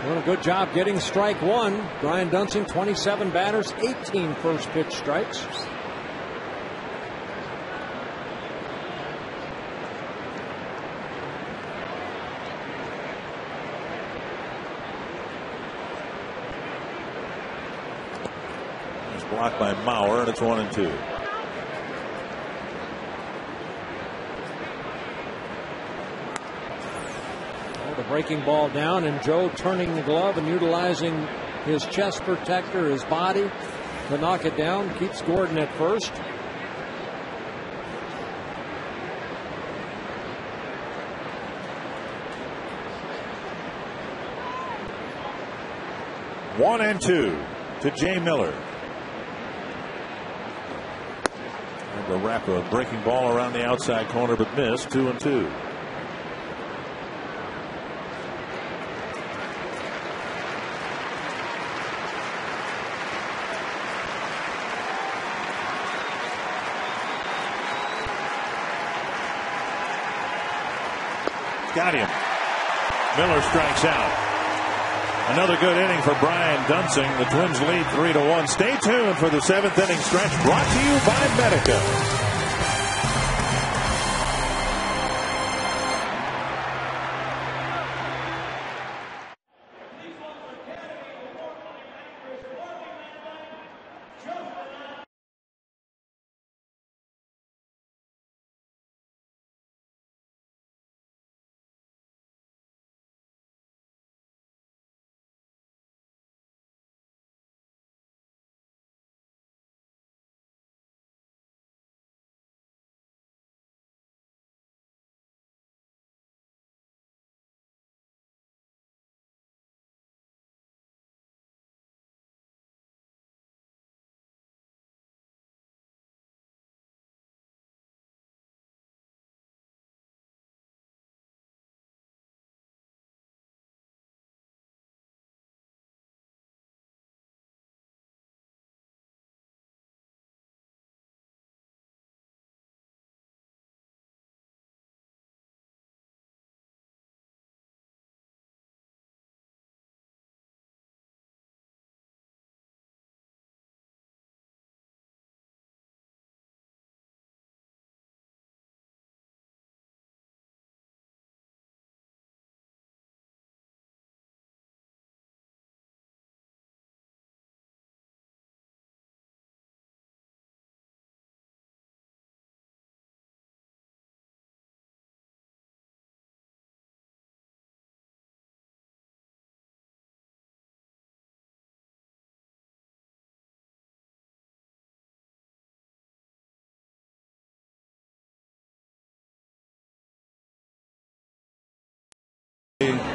Doing a good job getting strike 1. Brian Dunsing, 27 batters, 18 first pitch strikes. It's blocked by Mauer, and it's 1-2. The breaking ball down, and Joe turning the glove and utilizing his chest protector, his body, to knock it down. Keeps Gordon at first. One and 2 to Jay Miller. And to wrap a breaking ball around the outside corner, but missed. 2-2. Got him. Miller strikes out. Another good inning for Brian Dunsing. The Twins lead 3-1. Stay tuned for the 7th inning stretch, brought to you by Medica.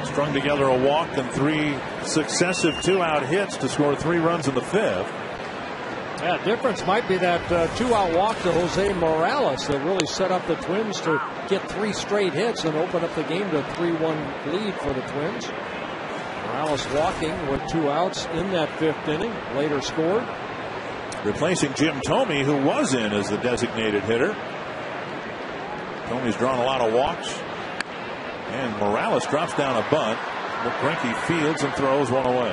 Strung together a walk and 3 successive 2-out hits to score 3 runs in the 5th. Yeah, difference might be that 2-out walk to Jose Morales that really set up the Twins to get 3 straight hits and open up the game to a 3-1 lead for the Twins. Morales walking with 2 outs in that 5th inning, later scored. Replacing Jim Thome, who was in as the designated hitter. Thome's drawn a lot of walks. And Morales drops down a bunt. Greinke fields and throws one away.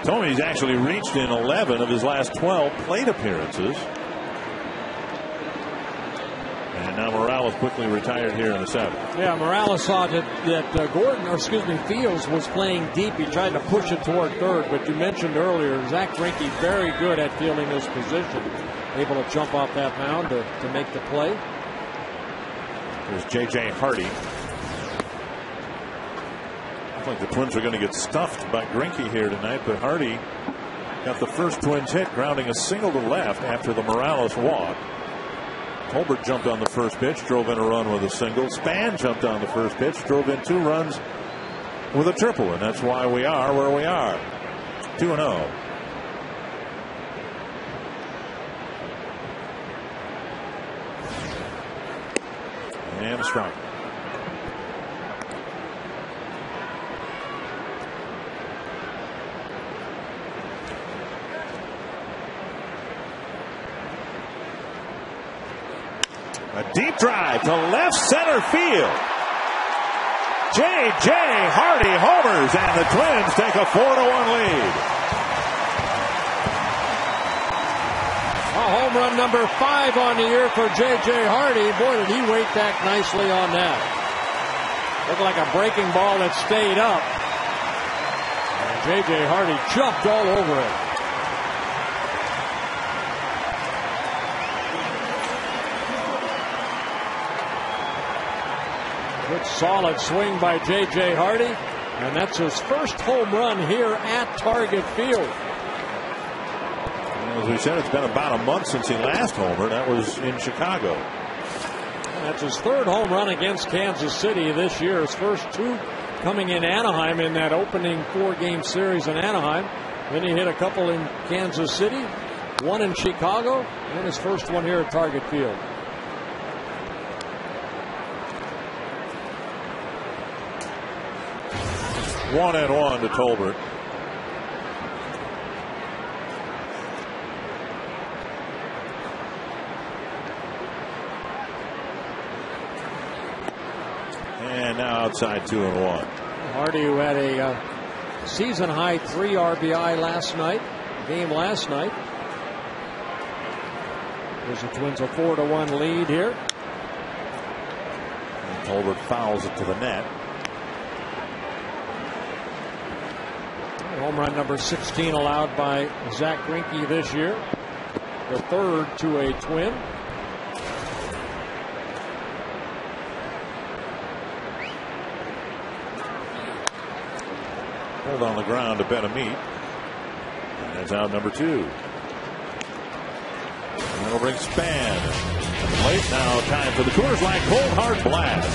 Thome's actually reached in 11 of his last 12 plate appearances. And now Morales quickly retired here in the 7th. Yeah, Morales saw that Fields was playing deep. He tried to push it toward 3rd, but you mentioned earlier Zach Greinke very good at fielding this position. Able to jump off that mound to make the play. There's J.J. Hardy. I think the Twins are going to get stuffed by Greinke here tonight, but Hardy got the first Twins hit, grounding a single to left after the Morales walk. Tolbert jumped on the first pitch, drove in a run with a single. Span jumped on the first pitch, drove in 2 runs with a triple, and that's why we are where we are. 2-0. And a strike. A deep drive to left center field. J.J. Hardy homers, and the Twins take a 4-1 lead. Home run number 5 on the year for J.J. Hardy. Boy, did he weight back nicely on that. Looked like a breaking ball that stayed up. And J.J. Hardy jumped all over it. Good solid swing by J.J. Hardy. And that's his first home run here at Target Field. As we said, it's been about a month since he last homered. That was in Chicago. That's his 3rd home run against Kansas City this year. His first 2 coming in Anaheim in that opening 4-game series in Anaheim. Then he hit a couple in Kansas City, 1 in Chicago, and his first one here at Target Field. One and one to Tolbert. And now outside 2-1. Hardy, who had a season high 3 RBI last night. Game last night. There's the Twins a 4-1 lead here. And Tolbert fouls it to the net. Home run number 16 allowed by Zach Greinke this year. The 3rd to a Twin. Hold on the ground to Benameat. And that's out number 2. And that'll bring Span. Late now, time for the Coors Light Cold Hard Blast.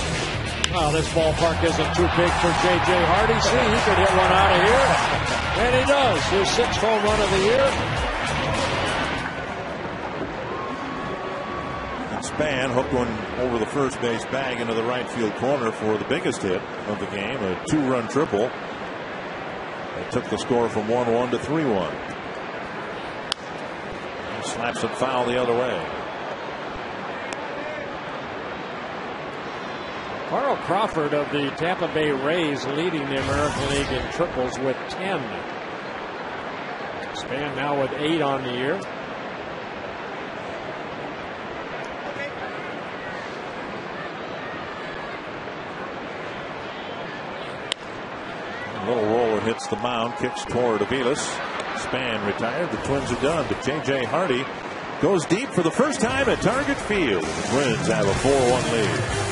Well, this ballpark isn't too big for J.J. Hardy. See, he could hit one out of here. And he does. His 6th home run of the year. And Span hooked one over the first base bag into the right field corner for the biggest hit of the game, a 2-run triple. That took the score from 1-1 to 3-1. He slaps it foul the other way. Carl Crawford of the Tampa Bay Rays leading the American League in triples with 10. Span now with 8 on the year. A little roller hits the mound, kicks toward Aviles. Span retired. The Twins are done, but J.J. Hardy goes deep for the first time at Target Field. The Twins have a 4-1 lead.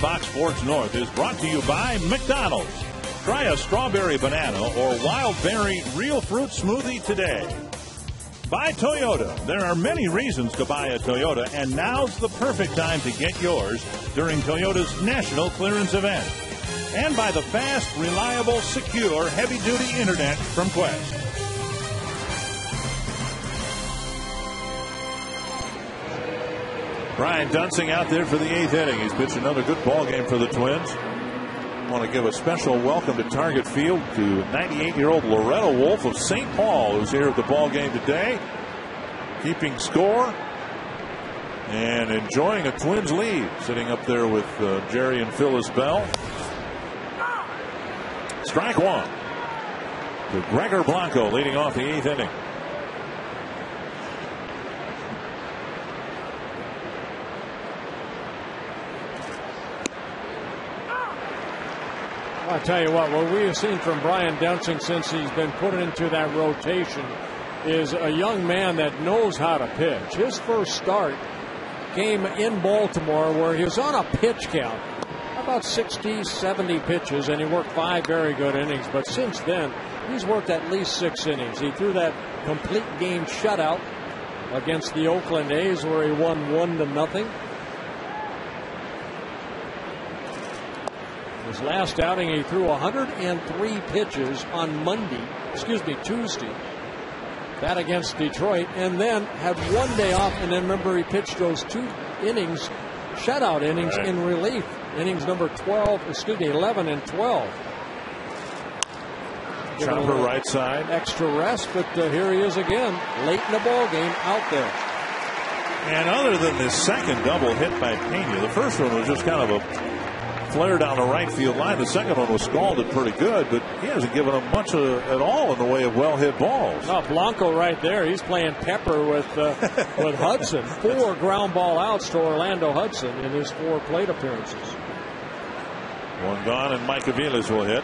Fox Sports North is brought to you by McDonald's. Try a strawberry banana or wild berry real fruit smoothie today. By Toyota. There are many reasons to buy a Toyota, and now's the perfect time to get yours during Toyota's National Clearance Event. And by the fast, reliable, secure, heavy-duty internet from Quest. Brian Dunsing out there for the 8th inning. He's pitched another good ball game for the Twins. I want to give a special welcome to Target Field to 98-year-old Loretta Wolf of St. Paul, who's here at the ball game today, keeping score and enjoying a Twins lead, sitting up there with Jerry and Phyllis Bell. Strike one to Gregor Blanco, leading off the 8th inning. I'll tell you what we have seen from Brian Dunsing since he's been put into that rotation is a young man that knows how to pitch. His first start came in Baltimore where he was on a pitch count, about 60, 70 pitches, and he worked 5 very good innings. But since then, he's worked at least 6 innings. He threw that complete game shutout against the Oakland A's where he won 1-0. His last outing, he threw 103 pitches on Tuesday. That against Detroit, and then had 1 day off, and then remember he pitched those 2 innings, shutout innings in relief. Innings number 11 and 12. Chopper right side. Extra rest, but here he is again, late in the ball game, out there. And other than this second double hit by Pena, the first one was just kind of a flare down the right field line. The second one was scalded pretty good, but he hasn't given them much at all in the way of well hit balls. Oh, Blanco right there. He's playing pepper with Hudson. 4 ground ball outs to Orlando Hudson in his 4 plate appearances. One gone, and Mike Aviles will hit.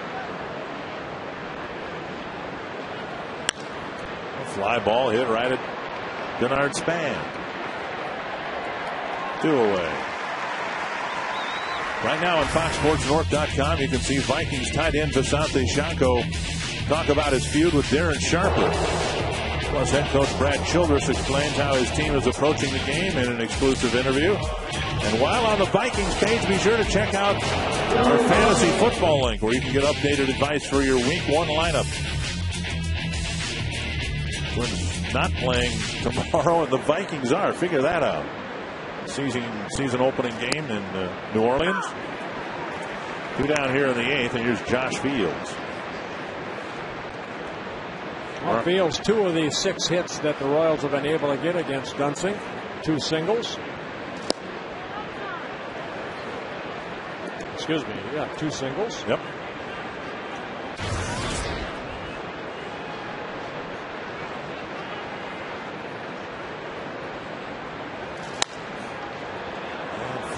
A fly ball hit right at Denard Span. 2 away. Right now on FoxSportsNorth.com, you can see Vikings tight end Visanthe Shanko talk about his feud with Darren Sharper. Plus, head coach Brad Childress explains how his team is approaching the game in an exclusive interview. And while on the Vikings page, be sure to check out our fantasy football link, where you can get updated advice for your Week 1 lineup. Twins not playing tomorrow, and the Vikings are. Figure that out. Season opening game in New Orleans. 2 down here in the 8th, and here's Josh Fields. Fields, 2 of the 6 hits that the Royals have been able to get against Dunsing. 2 singles. Excuse me, 2 singles. Yep.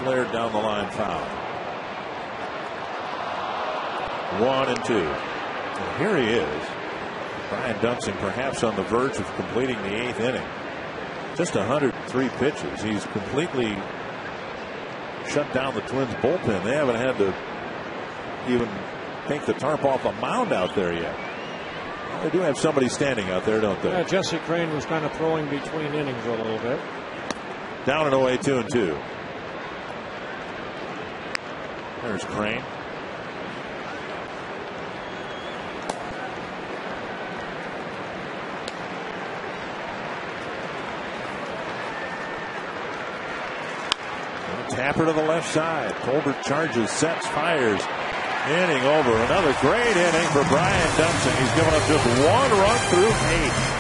Flared down the line, foul. 1-2. And here he is. Brian Dunsing perhaps on the verge of completing the 8th inning. Just 103 pitches. He's completely shut down the Twins bullpen. They haven't had to even take the tarp off a mound out there yet. Well, they do have somebody standing out there, don't they? Yeah, Jesse Crane was kind of throwing between innings a little bit. Down and away, 2-2. There's Crane. Tapper to the left side. Colbert charges, sets, fires. Inning over. Another great inning for Brian Dunsing. He's given up just 1 run through 8.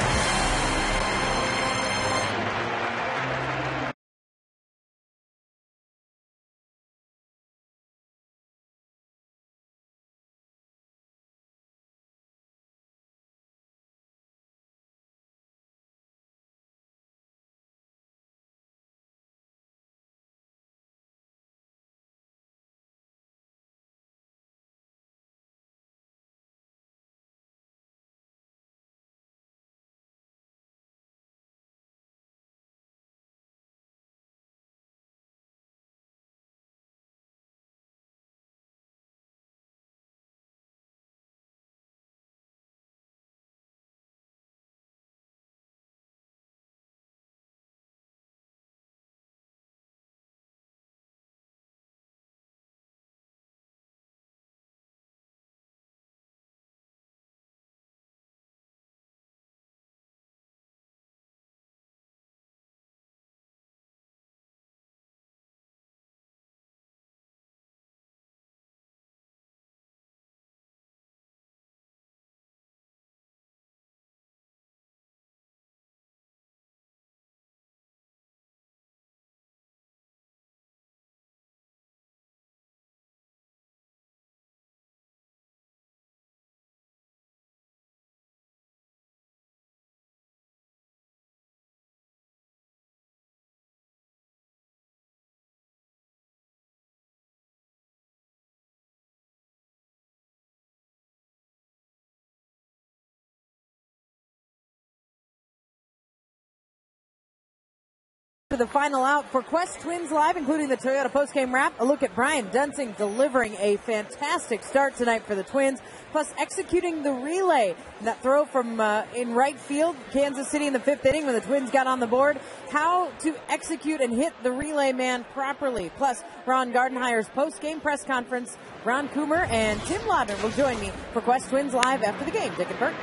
the final out for Quest Twins Live, including the Toyota postgame wrap. A look at Brian Dunsing delivering a fantastic start tonight for the Twins, plus executing the relay. That throw from in right field, Kansas City in the 5th inning when the Twins got on the board. How to execute and hit the relay man properly. Plus, Ron Gardenhire's postgame press conference. Ron Coomer and Tim Laudner will join me for Quest Twins Live after the game. Dick and Bert.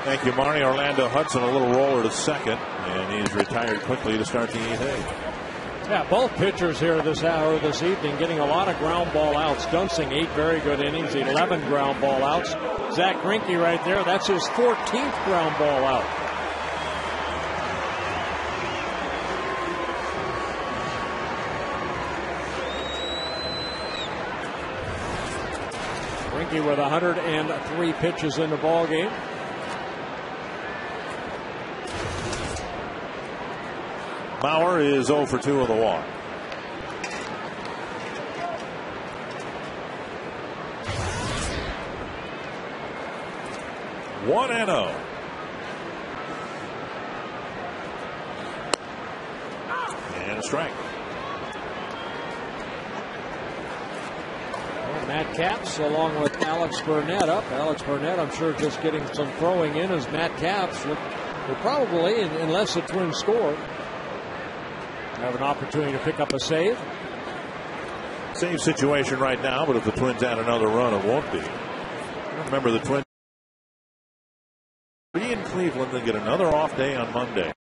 Thank you, Marnie. Orlando Hudson, a little roller to second, and he's retired quickly to start the 8th inning. Yeah, both pitchers here this evening getting a lot of ground ball outs. Dunsing, 8 very good innings, 11 ground ball outs. Zach Greinke right there, that's his 14th ground ball out. Greinke with 103 pitches in the ball game. Bauer is 0 for 2 on the walk. One and 0. And a strike. Matt Capps along with Alex Burnett up. Alex Burnett, I'm sure, just getting some throwing in as Matt Capps will probably, unless the Twins score, have an opportunity to pick up a save. Save situation right now, but if the Twins add another run, it won't be. Remember, the Twins be in Cleveland. They get another off day on Monday.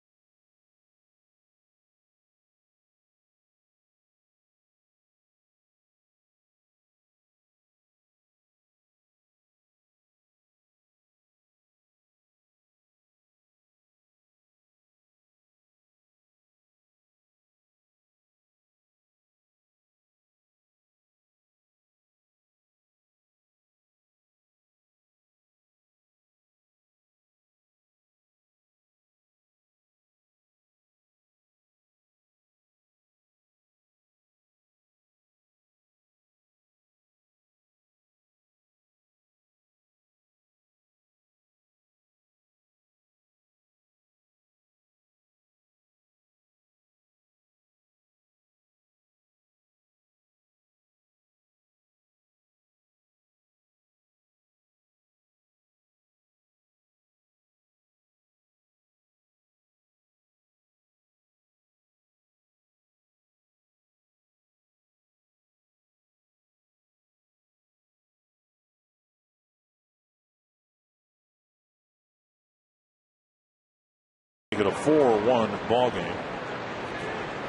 A 4-1 ball game,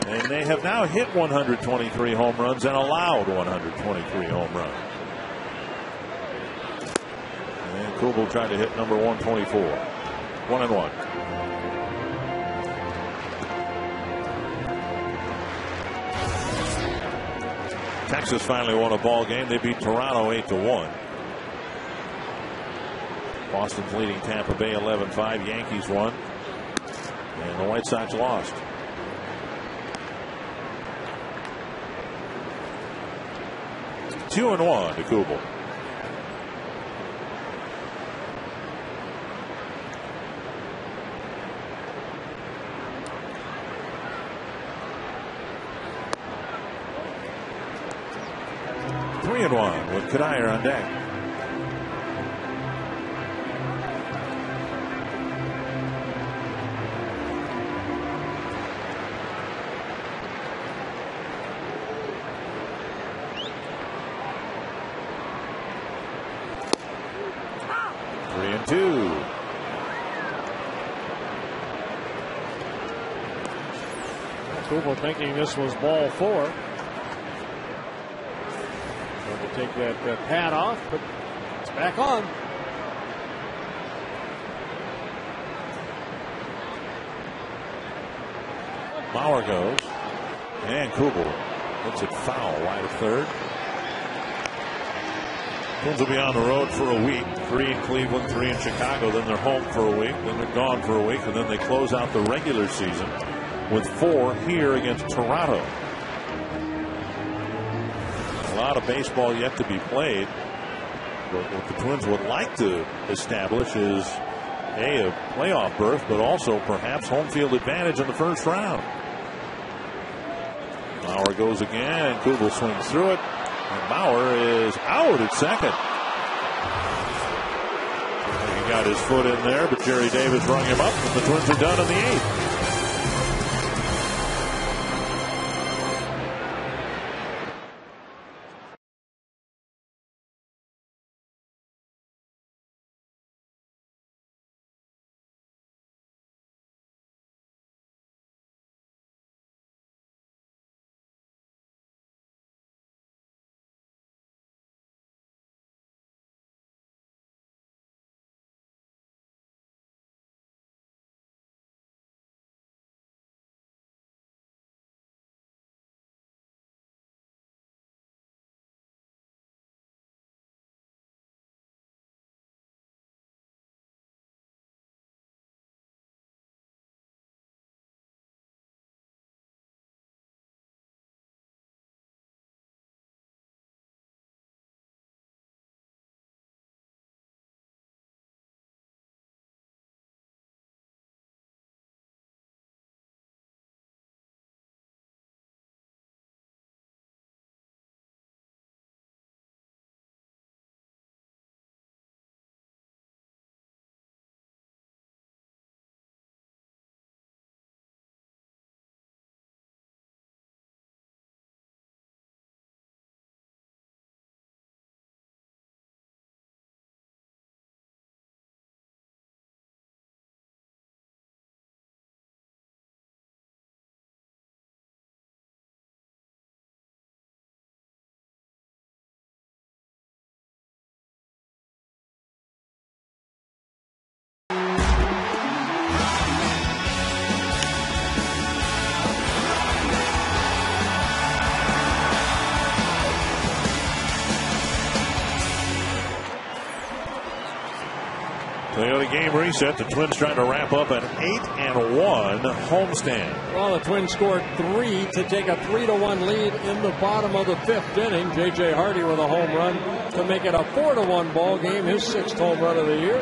and they have now hit 123 home runs and allowed 123 home runs. And Kubel tried to hit number 124. 1-1. Texas finally won a ball game. They beat Toronto 8-1. Boston's leading Tampa Bay 11-5. Yankees won. And the White Sox lost. Two and 1 to Kubel. Three and 1 with Kadire on deck. Kubel thinking this was ball 4. Going to take that pad off, but it's back on. Bauer goes, and Kubel hits it foul wide of third. Twins will be on the road for a week. 3 in Cleveland, 3 in Chicago. Then they're home for a week. Then they're gone for a week. And then they close out the regular season with 4 here against Toronto. A lot of baseball yet to be played. But what the Twins would like to establish is a playoff berth, but also perhaps home field advantage in the first round. Bauer goes again. Kubel swings through it. And Bauer is out at second. He got his foot in there, but Jerry Davis rung him up, and the Twins are done in the 8th. The game reset. The Twins trying to wrap up an 8-1 homestand. Well, the Twins scored 3 to take a 3-1 lead in the bottom of the 5th inning. J.J. Hardy with a home run to make it a 4-1 ball game, his 6th home run of the year.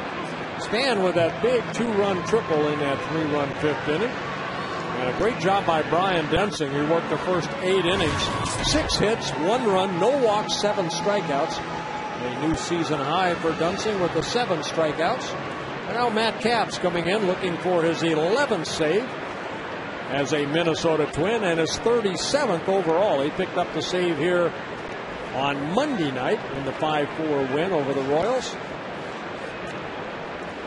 Span with that big 2-run triple in that 3-run 5th inning. And a great job by Brian Densing, who worked the first 8 innings. 6 hits, 1 run, no walks, 7 strikeouts. A new season high for Dunsing with the 7 strikeouts. And now Matt Capps coming in looking for his 11th save as a Minnesota Twin and his 37th overall. He picked up the save here on Monday night in the 5-4 win over the Royals.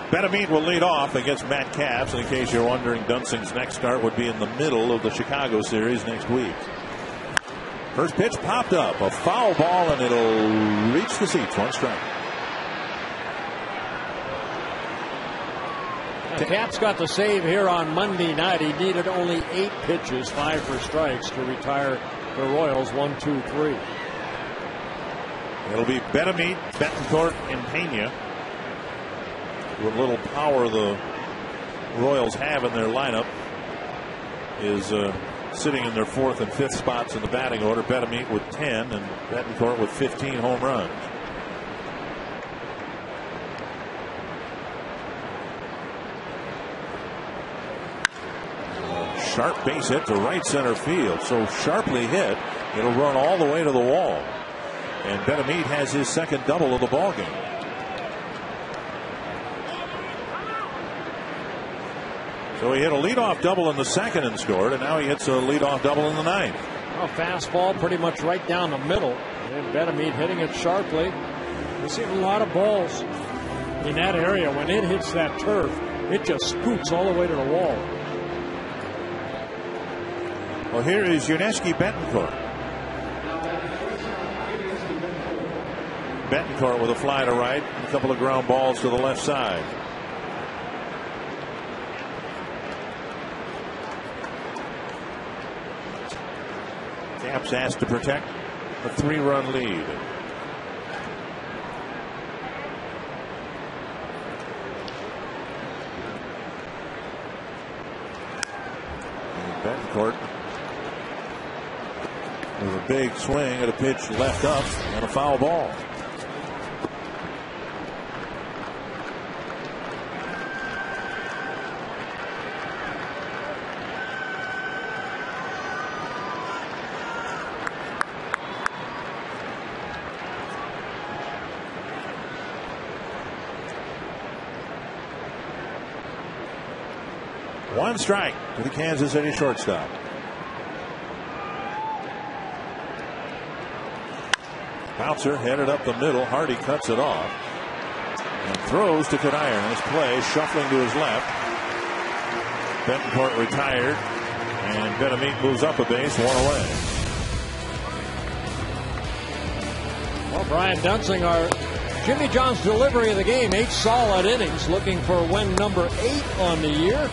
Benameet will lead off against Matt Capps. In case you're wondering, Dunsing's next start would be in the middle of the Chicago series next week. First pitch popped up, a foul ball, and it'll reach the seats. 1 strike. Capps got the save here on Monday night. He needed only 8 pitches, 5 for strikes, to retire the Royals 1-2-3. It'll be Benameet, Betancourt, and Pena. What little power the Royals have in their lineup is sitting in their 4th and 5th spots in the batting order. Benameet with 10 and Betancourt with 15 home runs. Sharp base hit to right center field. So sharply hit, it'll run all the way to the wall. And Benameet has his 2nd double of the ball game. So he hit a leadoff double in the 2nd and scored, and now he hits a leadoff double in the 9th. A fastball pretty much right down the middle. And Benameet hitting it sharply. We see a lot of balls in that area. When it hits that turf, it just scoots all the way to the wall. Well, here is Yuniesky Betancourt. Betancourt with a fly to right, and a couple of ground balls to the left side. Capps asked to protect a 3-run lead. And Betancourt with a big swing at a pitch left up and a foul ball. One strike to the Kansas City shortstop. Bouncer headed up the middle. Hardy cuts it off and throws to Kadire. Nice play, shuffling to his left. Betancourt retired, and Benamit moves up a base, one away. Well, Brian Dunsing, our Jimmy John's delivery of the game, 8 solid innings, looking for win number 8 on the year.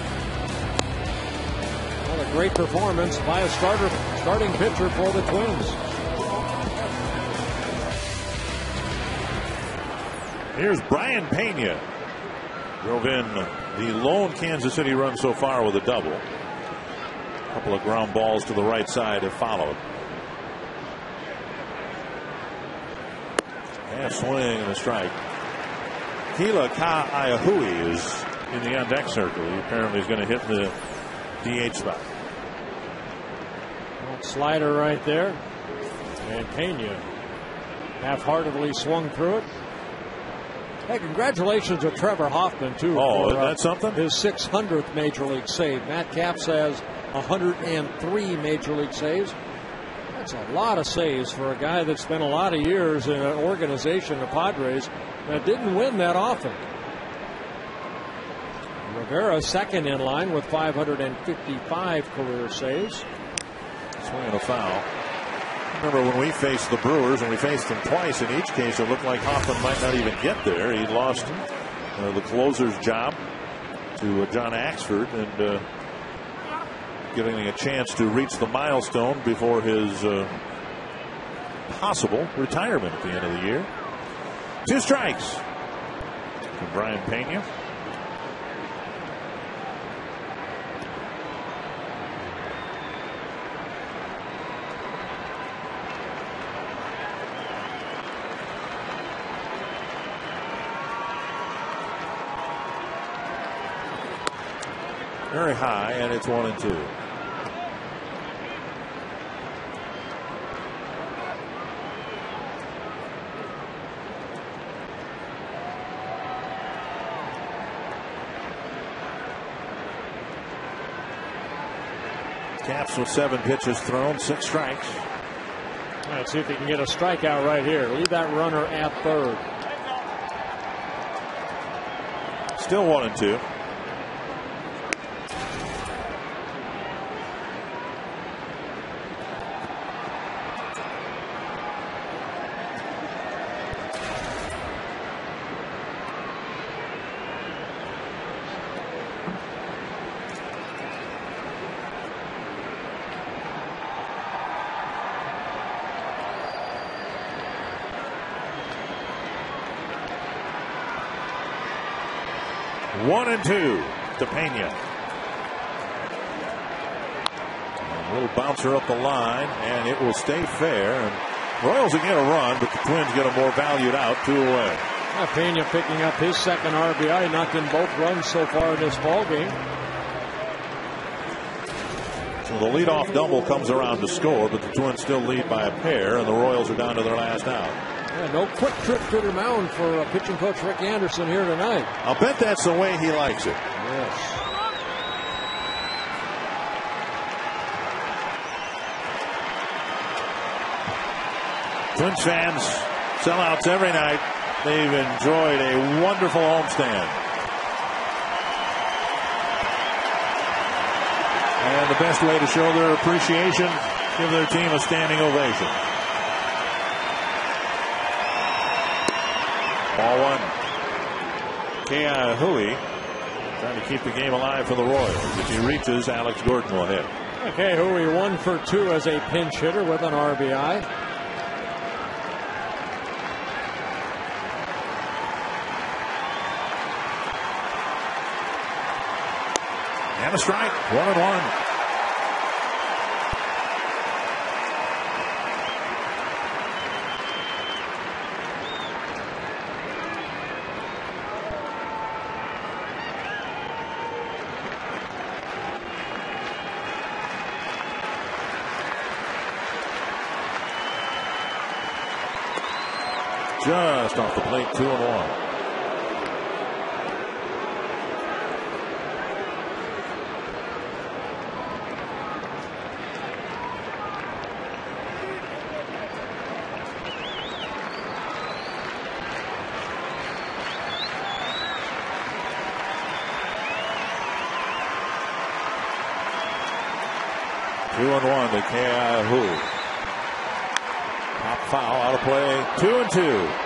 Well, a great performance by a starting pitcher for the Twins. Here's Brian Pena. Drove in the lone Kansas City run so far with a double. A couple of ground balls to the right side have followed. And a swing and a strike. Kila Ka'aiahui is in the on deck circle. He apparently is going to hit the DH spot. Well, slider right there. And Pena half-heartedly swung through it. Hey, congratulations to Trevor Hoffman, too. Oh, isn't that something? His 600th Major League save. Matt Capps has 103 Major League saves. That's a lot of saves for a guy that spent a lot of years in an organization, the Padres, that didn't win that often. Rivera second in line with 555 career saves. Swing and a foul. Remember when we faced the Brewers, and we faced them twice. In each case, it looked like Hoffman might not even get there. He lost the closer's job to John Axford, and giving a chance to reach the milestone before his possible retirement at the end of the year. 2 strikes from Brian Pena. Very high, and it's 1-2. Capps with 7 pitches thrown, 6 strikes. All right, see if he can get a strikeout right here. Leave that runner at third. Still 1-2. One and two to Pena. A little bouncer up the line, and it will stay fair. And Royals will get a run, but the Twins get a more valued out, 2 away. Pena picking up his second RBI, knocked in both runs so far in this ball game. So the leadoff double comes around to score, but the Twins still lead by a pair, and the Royals are down to their last out. Yeah, no quick trip to the mound for pitching coach Rick Anderson here tonight. I'll bet that's the way he likes it. Yes. Twins fans, sellouts every night. They've enjoyed a wonderful homestand. And the best way to show their appreciation, give their team a standing ovation. Ball 1. Ka'aiahui trying to keep the game alive for the Royals. If he reaches, Alex Gordon will hit. Ka'aiahui 1 for 2 as a pinch hitter with an RBI. And a strike. 1-1. Just off the plate, 2-1. 2-1 to KCA. Top foul out of play. 2-2.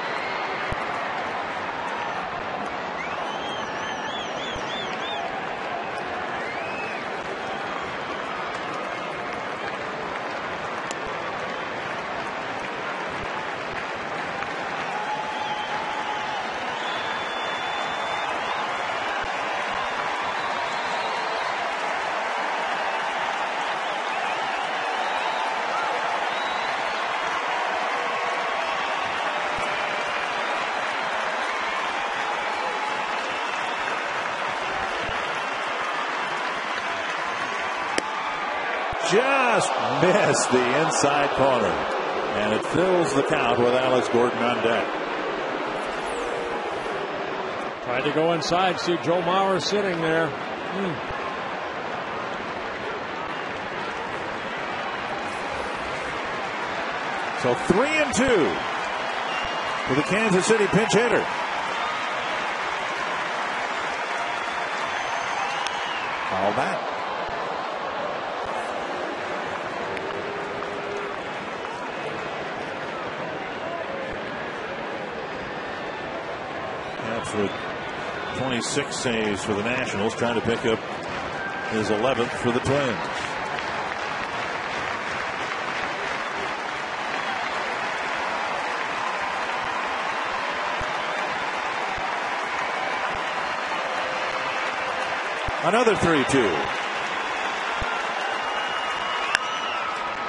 Just missed the inside corner, and it fills the count with Alex Gordon on deck. Tried to go inside. See Joe Mauer sitting there. So 3-2 for the Kansas City pinch hitter. Foul back. That's with 26 saves for the Nationals, trying to pick up his 11th for the Twins. Another 3-2.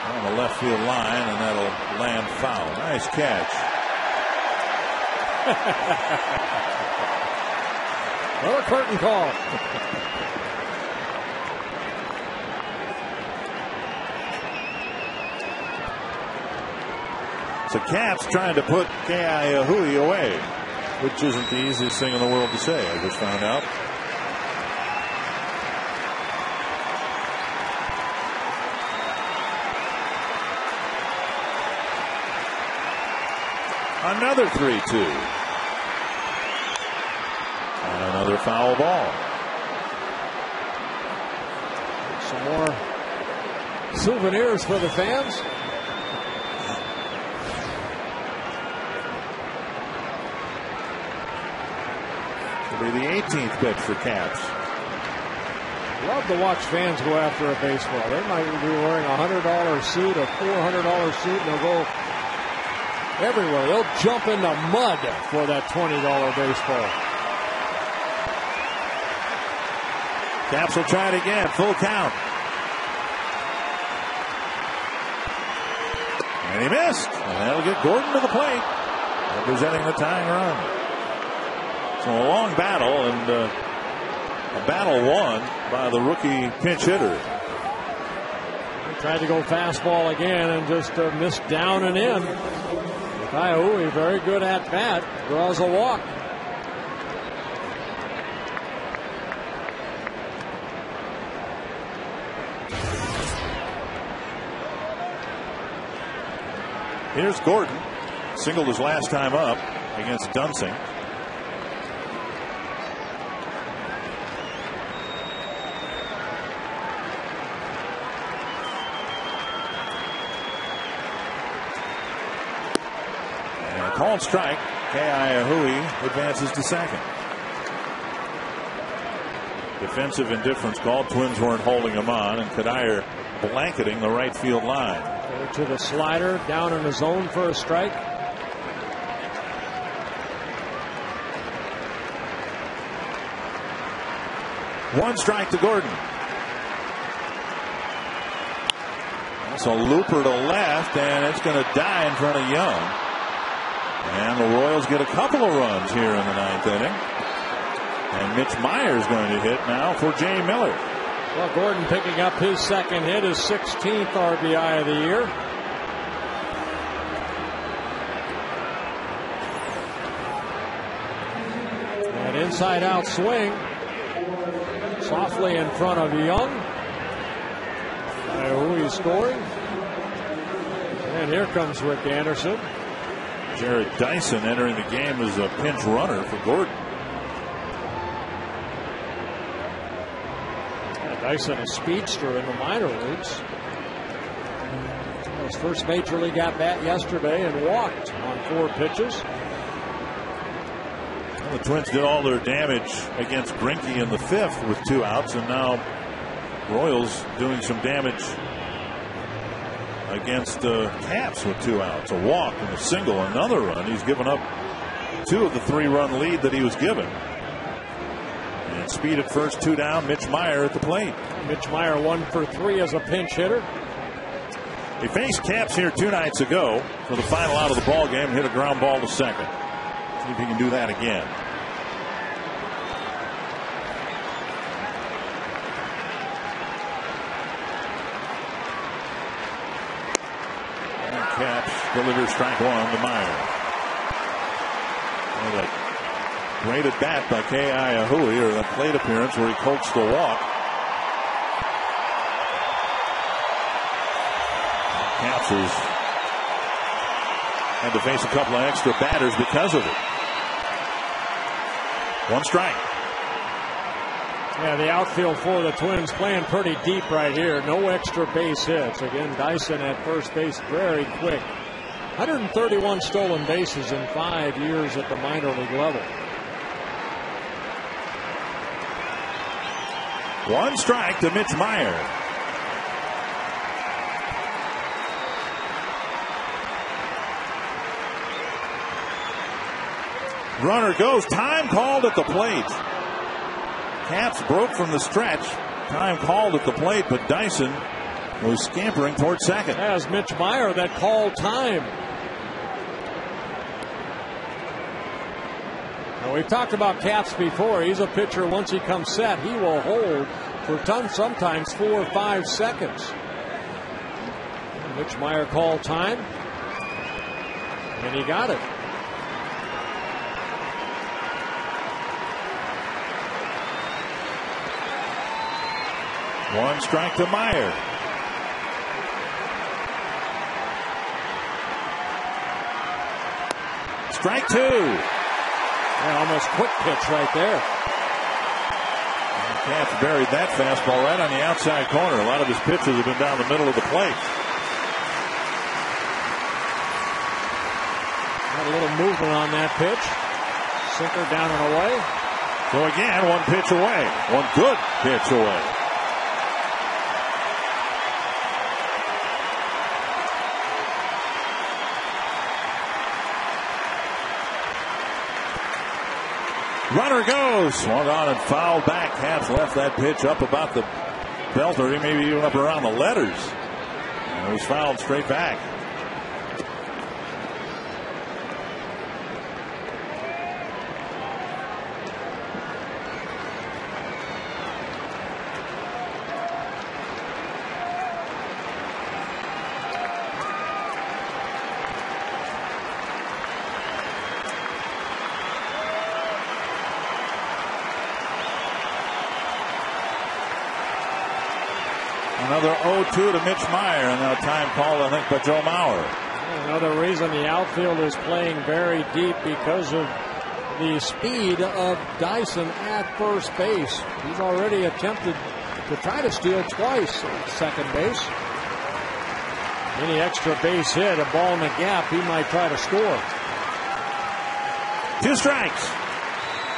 On the left field line, and that'll land foul. Nice catch. Well, a curtain call. So Caps trying to put KCA away, which isn't the easiest thing in the world to say, I just found out. Another 3-2. And another foul ball. Some more souvenirs for the fans. It'll be the 18th pitch for Caps. Love to watch fans go after a baseball. They might be wearing a $100 suit, a $400 suit, and they'll go everywhere. They'll jump in the mud for that $20 baseball. Caps will try it again. Full count. And he missed. And that'll get Gordon to the plate, representing the tying run. So a long battle, and a battle won by the rookie pinch hitter. He tried to go fastball again and just missed down and in. KCA, very good at bat, draws a walk. Here's Gordon. Singled his last time up against Dunsing. And called strike. KCA advances to second. Defensive indifference call. Twins weren't holding him on, and KCA blanketing the right field line. To the slider, down in the zone for a strike. One strike to Gordon. So looper to left, and it's going to die in front of Young. And the Royals get a couple of runs here in the ninth inning. And Mitch Meyer's going to hit now for Jay Miller. Well, Gordon picking up his second hit, his 16th RBI of the year. An inside out swing. Softly in front of Young. KCA scoring. And here comes Rick Anderson. Jared Dyson entering the game as a pinch runner for Gordon. Dyson, a speedster in the minor leagues. his first major league at bat yesterday and walked on 4 pitches. Well, the Twins did all their damage against Greinke in the 5th with 2 outs, and now Royals doing some damage against Caps with 2 outs. A walk and a single, another run. He's given up 2 of the 3-run lead that he was given. And speed at first, 2 down. Mitch Meyer at the plate. Mitch Meyer 1 for 3 as a pinch hitter. He faced Caps here 2 nights ago for the final out of the ball game. Hit a ground ball to second. See if he can do that again. And Caps delivers strike 1 to Meyer. And a great at bat by KCA AT MIN, or the plate appearance where he coaxed the walk. Caps has had to face a couple of extra batters because of it. 1 strike. Yeah, the outfield for the Twins playing pretty deep right here. No extra base hits. Again, Dyson at first base very quick. 131 stolen bases in 5 years at the minor league level. 1 strike to Mitch Meyer. Runner goes. Time called at the plate. Caps broke from the stretch. Time called at the plate, but Dyson was scampering towards second. As Mitch Meyer that called time. Now, we've talked about Caps before. He's a pitcher, once he comes set, he will hold for sometimes 4 or 5 seconds. Mitch Meyer called time, and he got it. One strike to Meyer. Strike 2. Yeah, almost quick pitch right there. And Caps buried that fastball right on the outside corner. A lot of his pitches have been down the middle of the plate. Got a little movement on that pitch. Sinker down and away. So again, 1 pitch away. 1 good pitch away. Runner goes. Swung on and fouled back. Caps left that pitch up about the belt, or maybe even up around the letters. And it was fouled straight back. Another 0-2 to Mitch Meyer, and now time called, I think, by Joe Mauer. Another reason the outfield is playing very deep because of the speed of Dyson at first base. He's already attempted to try to steal twice at second base. Any extra base hit, a ball in the gap, he might try to score. 2 strikes.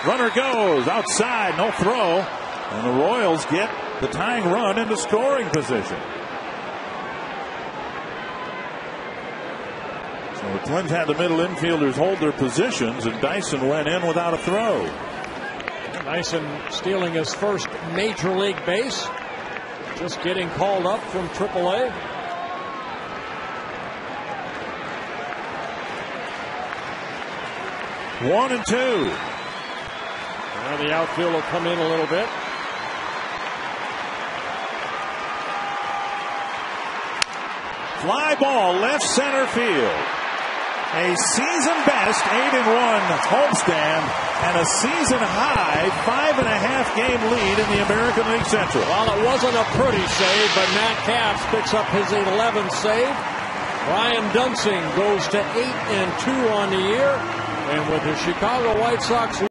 Runner goes outside, no throw, and the Royals get the tying run into scoring position. So the Twins had the middle infielders hold their positions, and Dyson went in without a throw. Dyson stealing his first major league base. Just getting called up from AAA. One and 2. Now the outfield will come in a little bit. Fly ball left center field. A season best 8-1 homestand and a season high 5.5 game lead in the American League Central. Well, it wasn't a pretty save, but Matt Caps picks up his 11th save. Brian Dunsing goes to 8-2 on the year, and with the Chicago White Sox